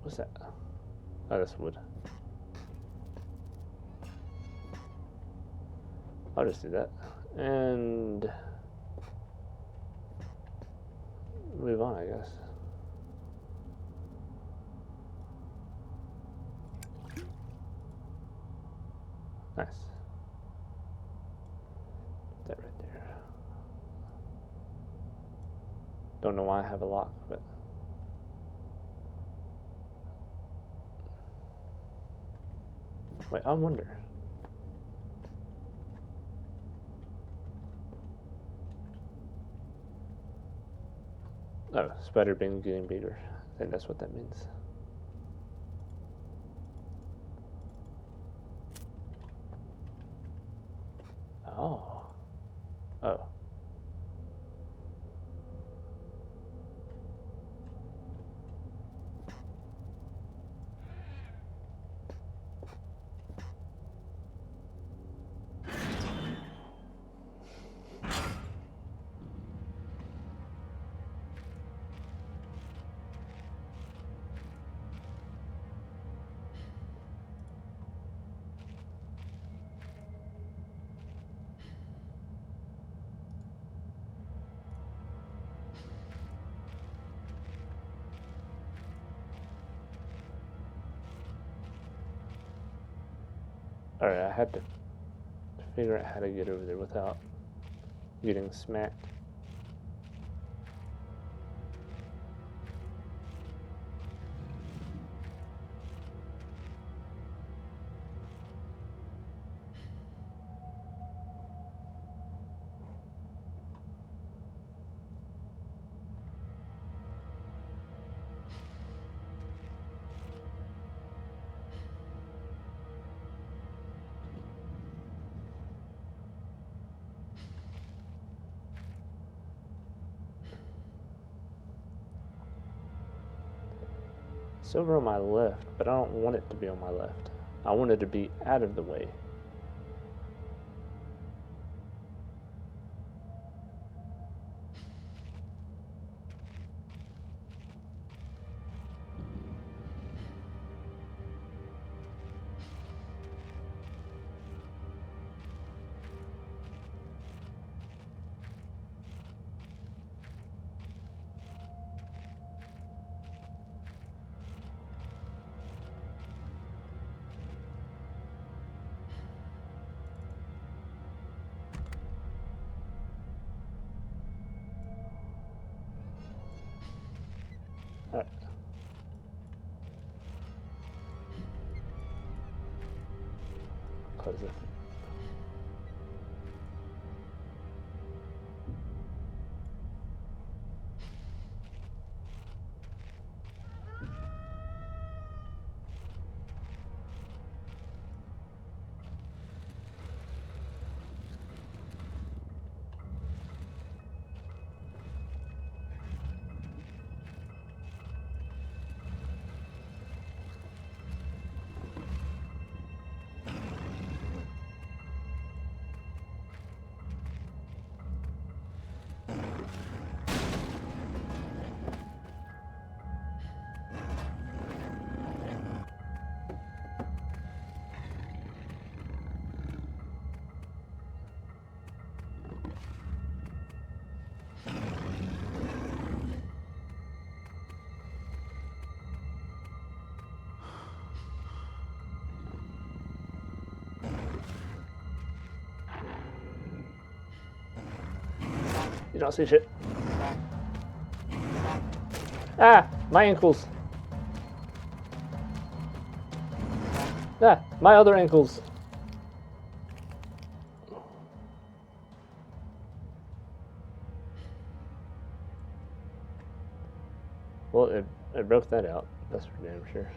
What's that? Oh, that's wood. I'll just do that. And move on, I guess. Nice. That right there. Don't know why I have a lock, but wait, I wonder. Oh, spider being getting bigger. I think that's what that means. Oh. Oh. Alright, I had to figure out how to get over there without getting smacked. It's over on my left, but I don't want it to be on my left. I want it to be out of the way. Alright. Close this. You don't see shit. Ah, my ankles. Ah, my other ankles. Well, it broke that out. That's for damn sure.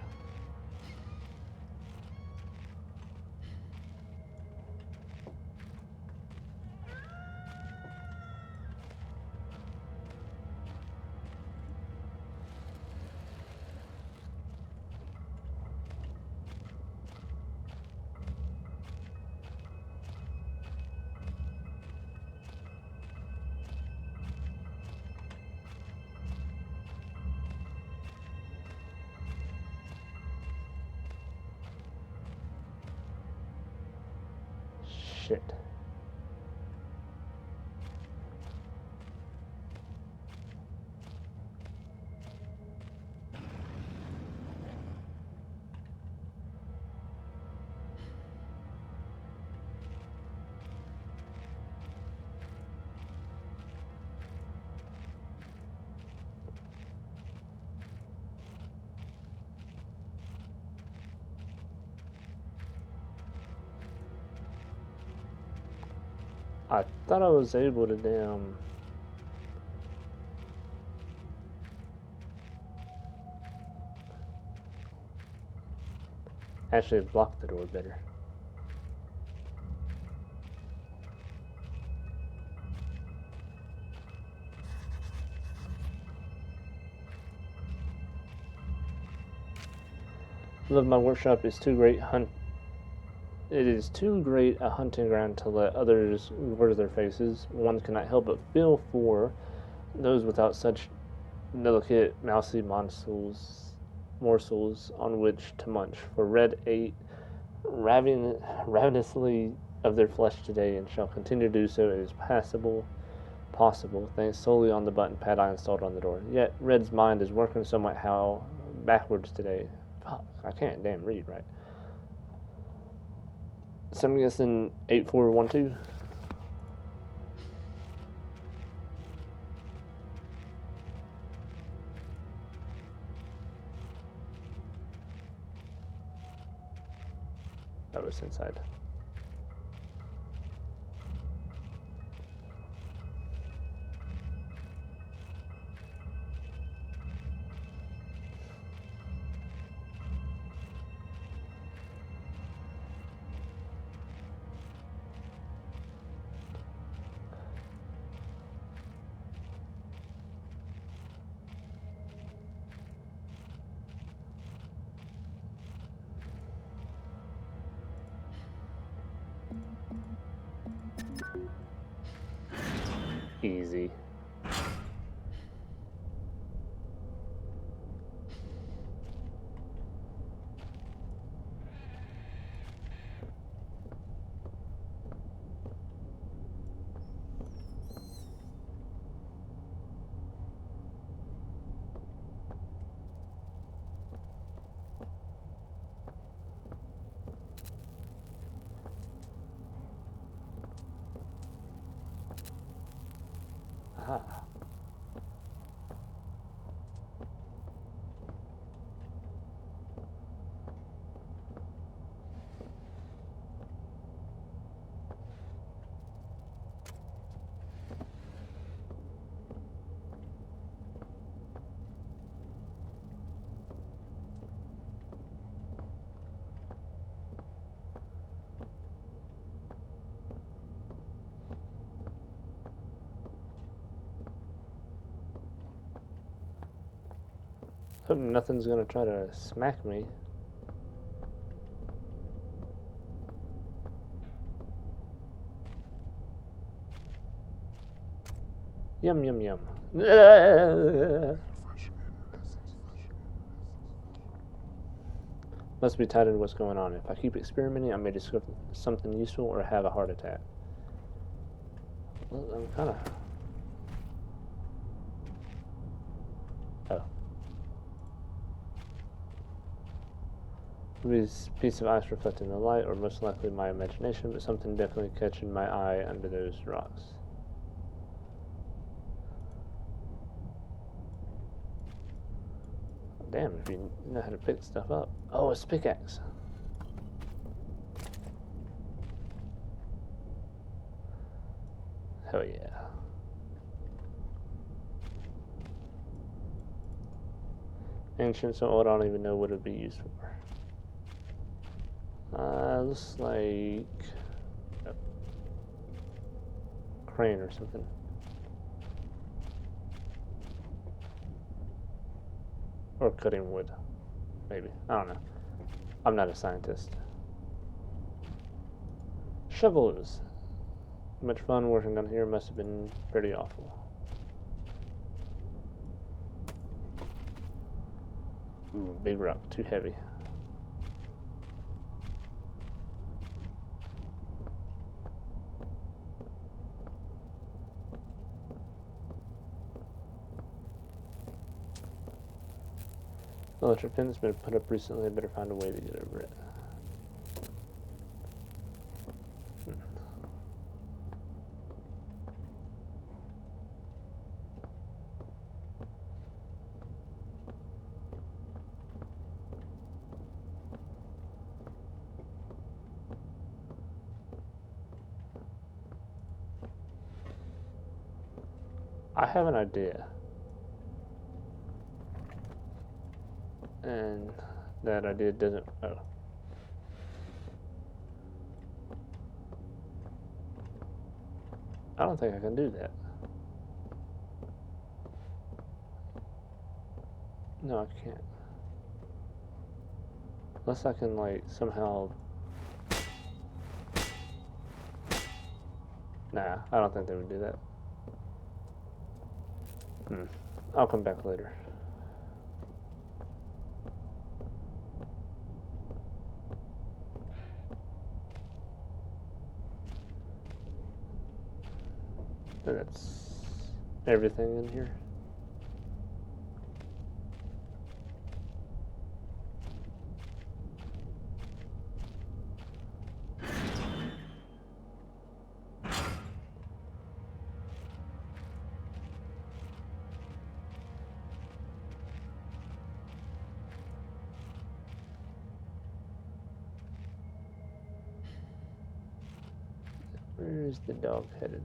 Shit. I thought I was able to damn... actually block the door better. Love my workshop is too great It is too great a hunting ground to let others avert their faces. One cannot help but feel for those without such delicate, mousy morsels on which to munch. For Red ate ravenously of their flesh today and shall continue to do so. It is possible, thanks solely on the button pad I installed on the door. Yet Red's mind is working somewhat how backwards today. Fuck, I can't damn read right. So I'm guessing 8412. That was inside. Easy. Hope nothing's gonna try to smack me. Yum yum yum. Must be tied into what's going on. If I keep experimenting, I may discover something useful or have a heart attack. Well, I'm kind of... Oh. This piece of ice reflecting the light, or most likely my imagination, but something definitely catching my eye under those rocks. Damn, if you know how to pick stuff up. Oh, it's pickaxe. Hell yeah. Ancient, so old I don't even know what it'd be used for. Looks like a crane or something. Or cutting wood. Maybe. I don't know. I'm not a scientist. Shovels. Much fun working down here. Must have been pretty awful. Ooh, big rock. Too heavy. Electric fence has been put up recently. I better find a way to get over it. I have an idea. And that idea doesn't... Oh. I don't think I can do that. No, I can't. Unless I can, like, somehow... Nah, I don't think they would do that. I'll come back later. That's everything in here. Where's the dog headed?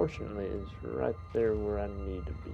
Unfortunately, it's right there where I need to be.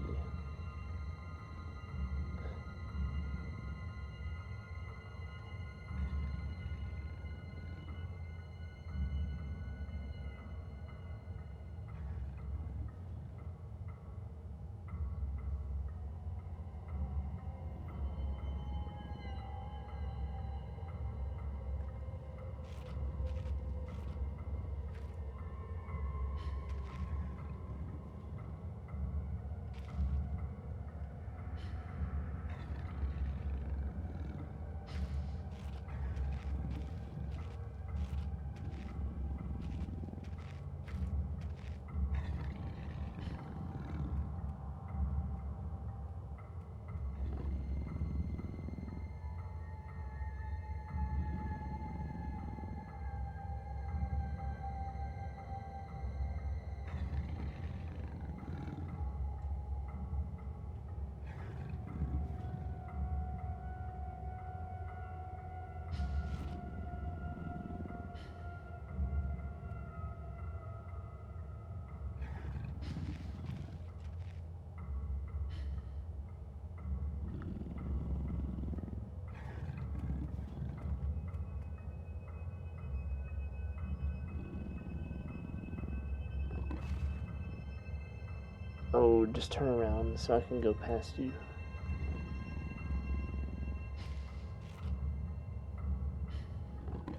Oh, just turn around so I can go past you.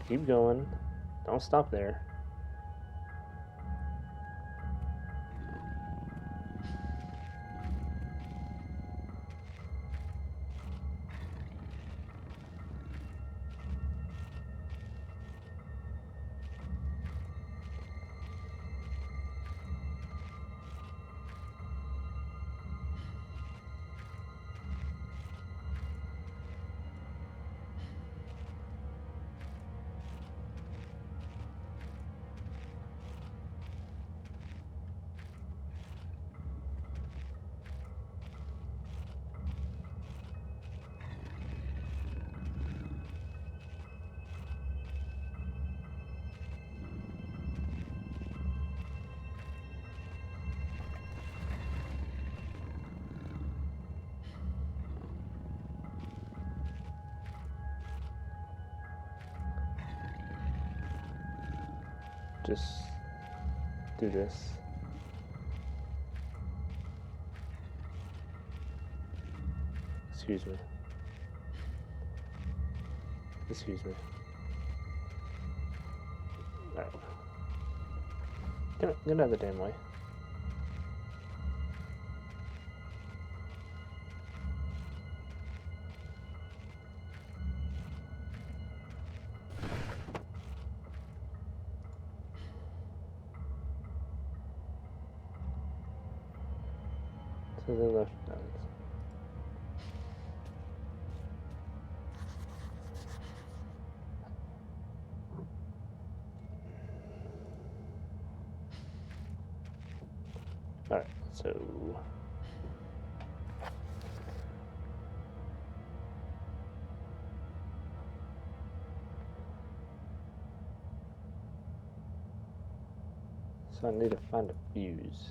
Keep going. Don't stop there. Just do this. Excuse me. Excuse me. Alright. Get out of the damn way. To the left. No, alright, so I need to find a fuse.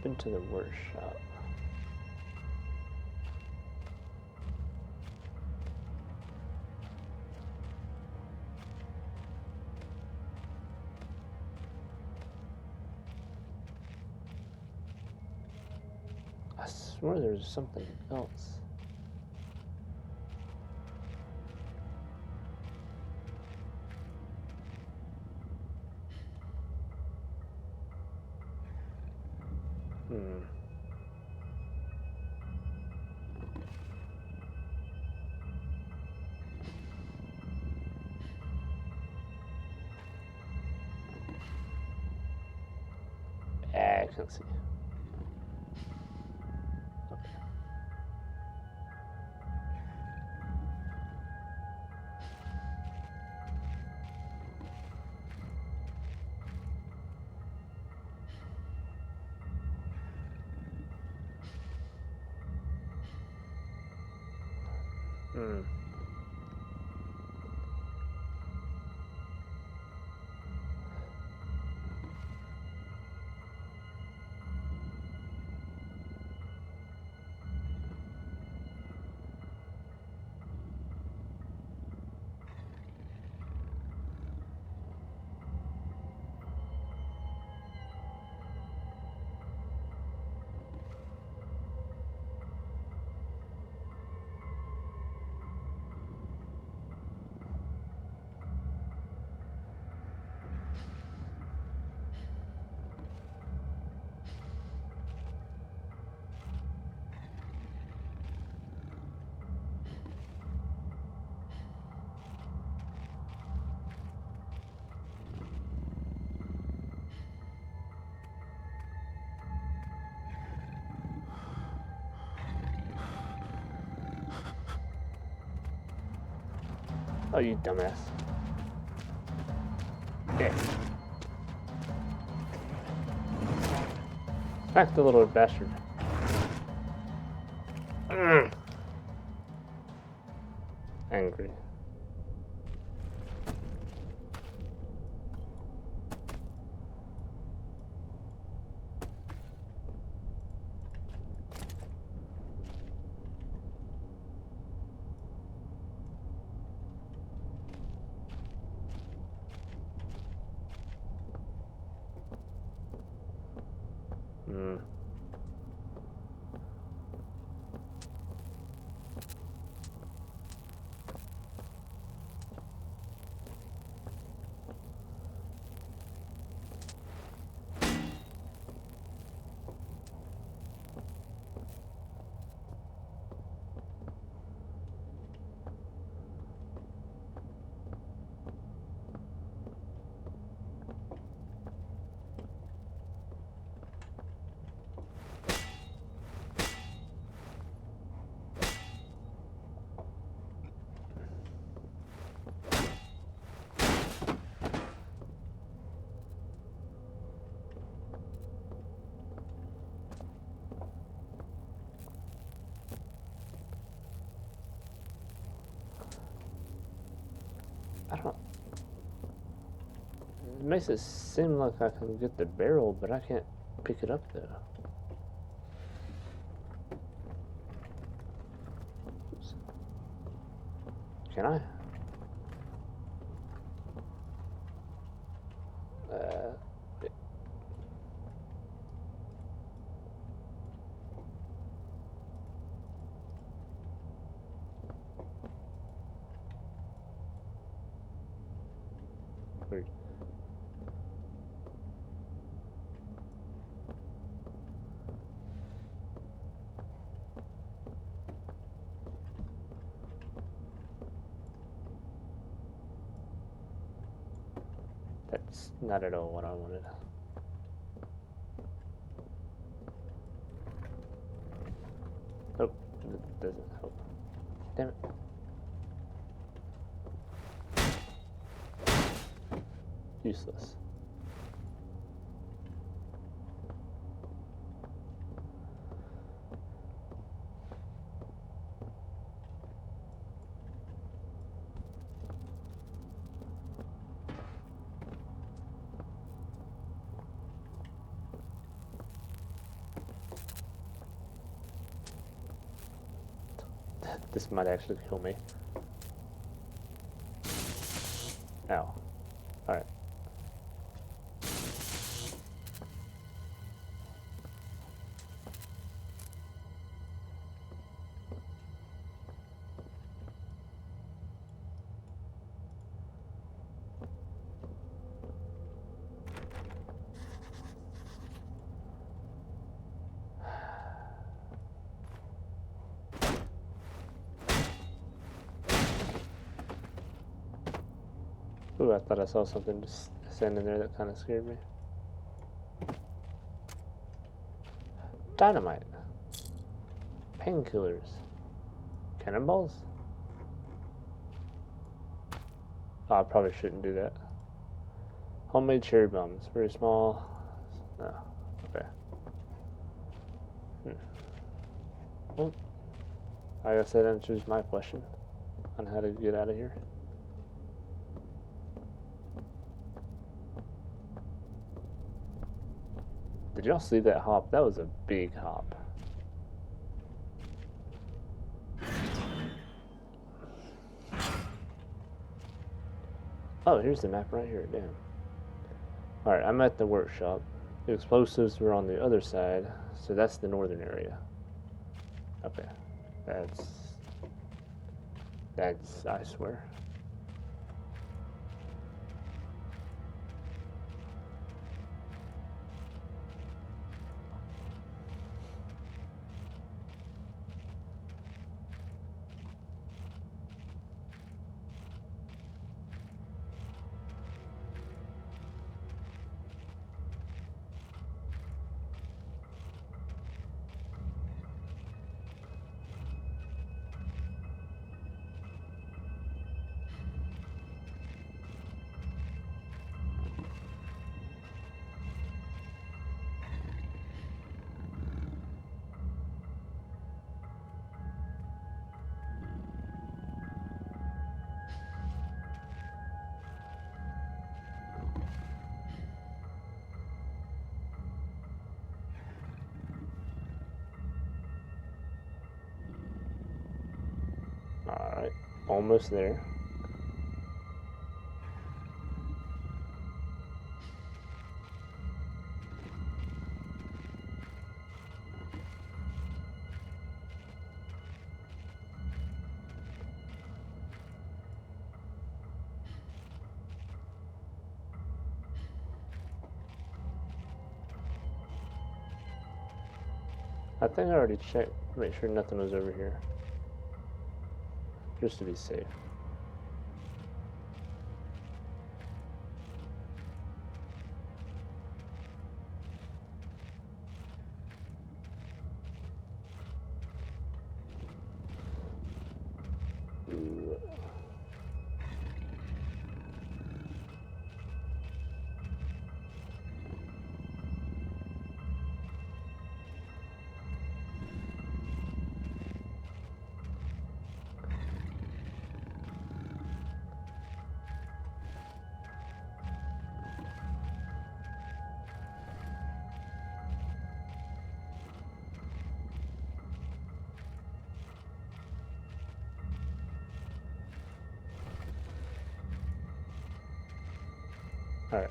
Been to the workshop. I swear there's something else. I can't see. Okay. Oh, you dumbass. Yeah. Back the little bastard. Angry. Hmm. I don't. It makes it seem like I can get the barrel, but I can't pick it up though. Oops. Can I? Uh, Weird. That's not at all what I wanted. Nope, that doesn't help. Damn it. Useless. This might actually kill me. Ow. Alright. Ooh, I thought I saw something just standing there that kind of scared me. Dynamite. Painkillers. Cannonballs? Oh, I probably shouldn't do that. Homemade cherry bombs. Very small. No. Okay. Well, I guess that answers my question on how to get out of here. Did y'all see that hop? That was a big hop. Oh, here's the map right here. Damn. Alright, I'm at the workshop. The explosives were on the other side, so that's the northern area. Okay. That's, I swear. Alright, almost there. I think I already checked, make sure nothing was over here. Just to be safe. Alright.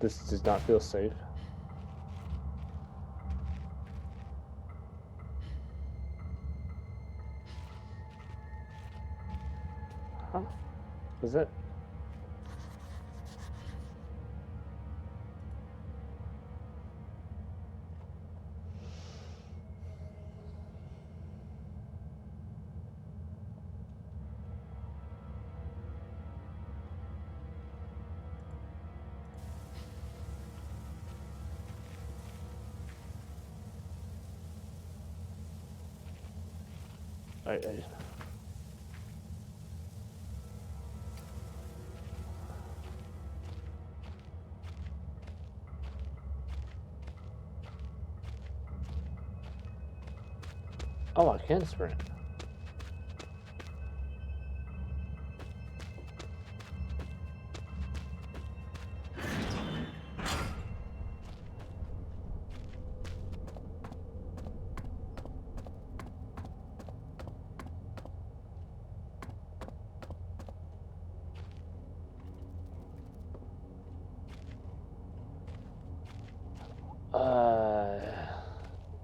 This does not feel safe. Huh? Was it? I Oh, I can sprint.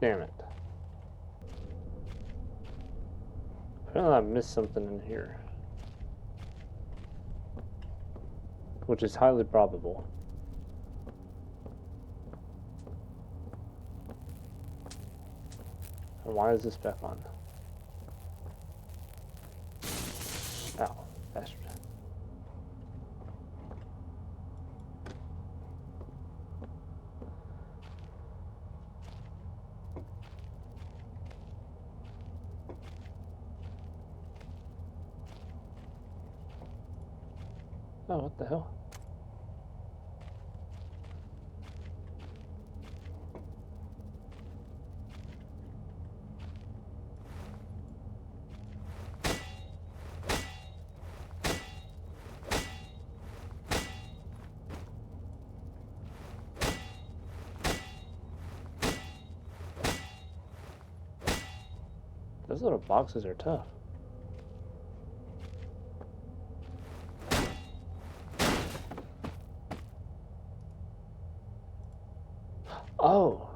Damn it. Apparently I missed something in here. Which is highly probable. And why is this back on? Ow, bastard. Oh, what the hell? Those little boxes are tough. Oh.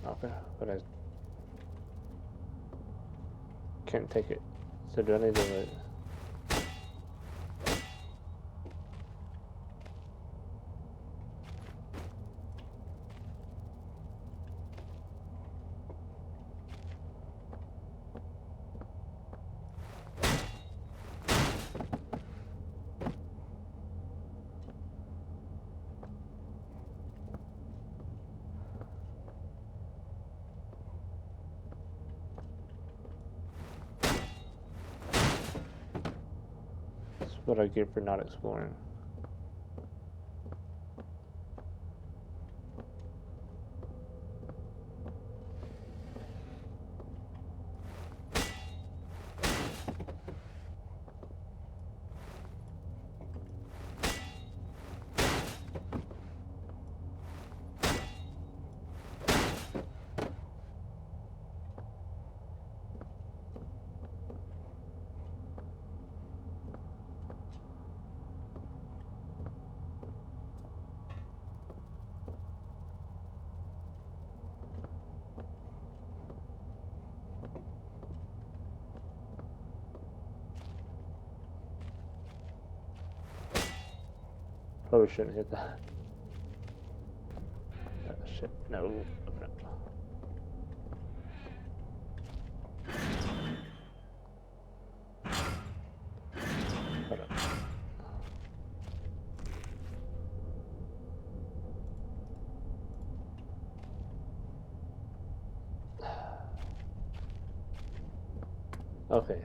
Okay, but I can't take it. So do I need to... what I get for not exploring. Probably shouldn't hit that. Oh, shit. No. Open up. Hold up. Okay.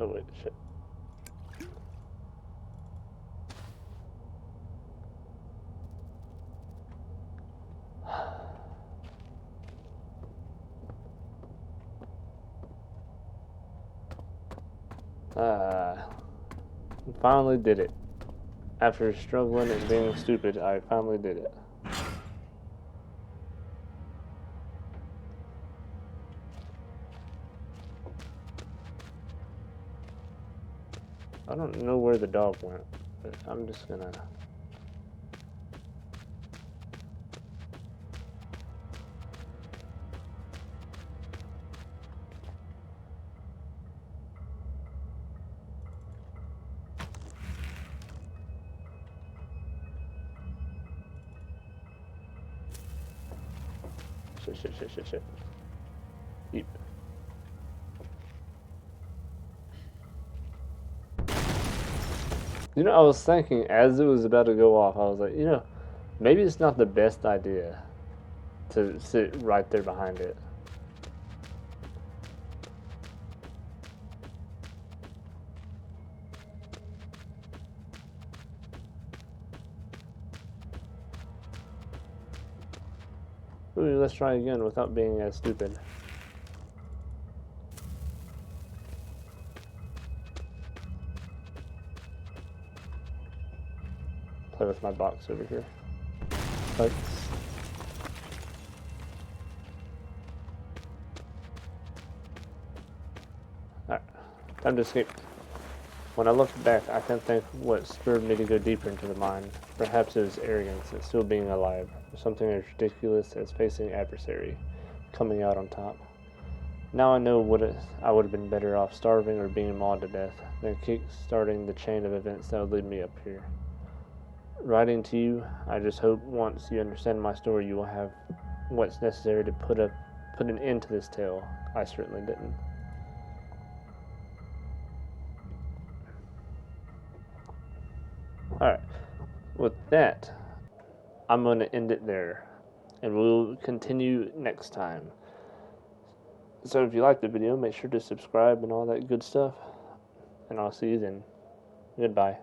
Oh wait, shit. Finally did it. After struggling and being stupid, I finally did it. I don't know where the dog went, but I'm just gonna... Shit. Eep. You know, I was thinking as it was about to go off, I was like, you know, maybe it's not the best idea to sit right there behind it. Ooh, let's try again without being as stupid. Play with my box over here. Thanks. Alright, time to escape. When I looked back, I can't think what spurred me to go deeper into the mine. Perhaps it was arrogance at still being alive, or something as ridiculous as facing adversary, coming out on top. Now I know I would have been better off starving or being mauled to death than kick-starting the chain of events that would lead me up here. Writing to you, I just hope once you understand my story, you will have what's necessary to put an end to this tale. I certainly didn't. Alright, with that, I'm going to end it there, and we'll continue next time. So if you liked the video, make sure to subscribe and all that good stuff, and I'll see you then. Goodbye.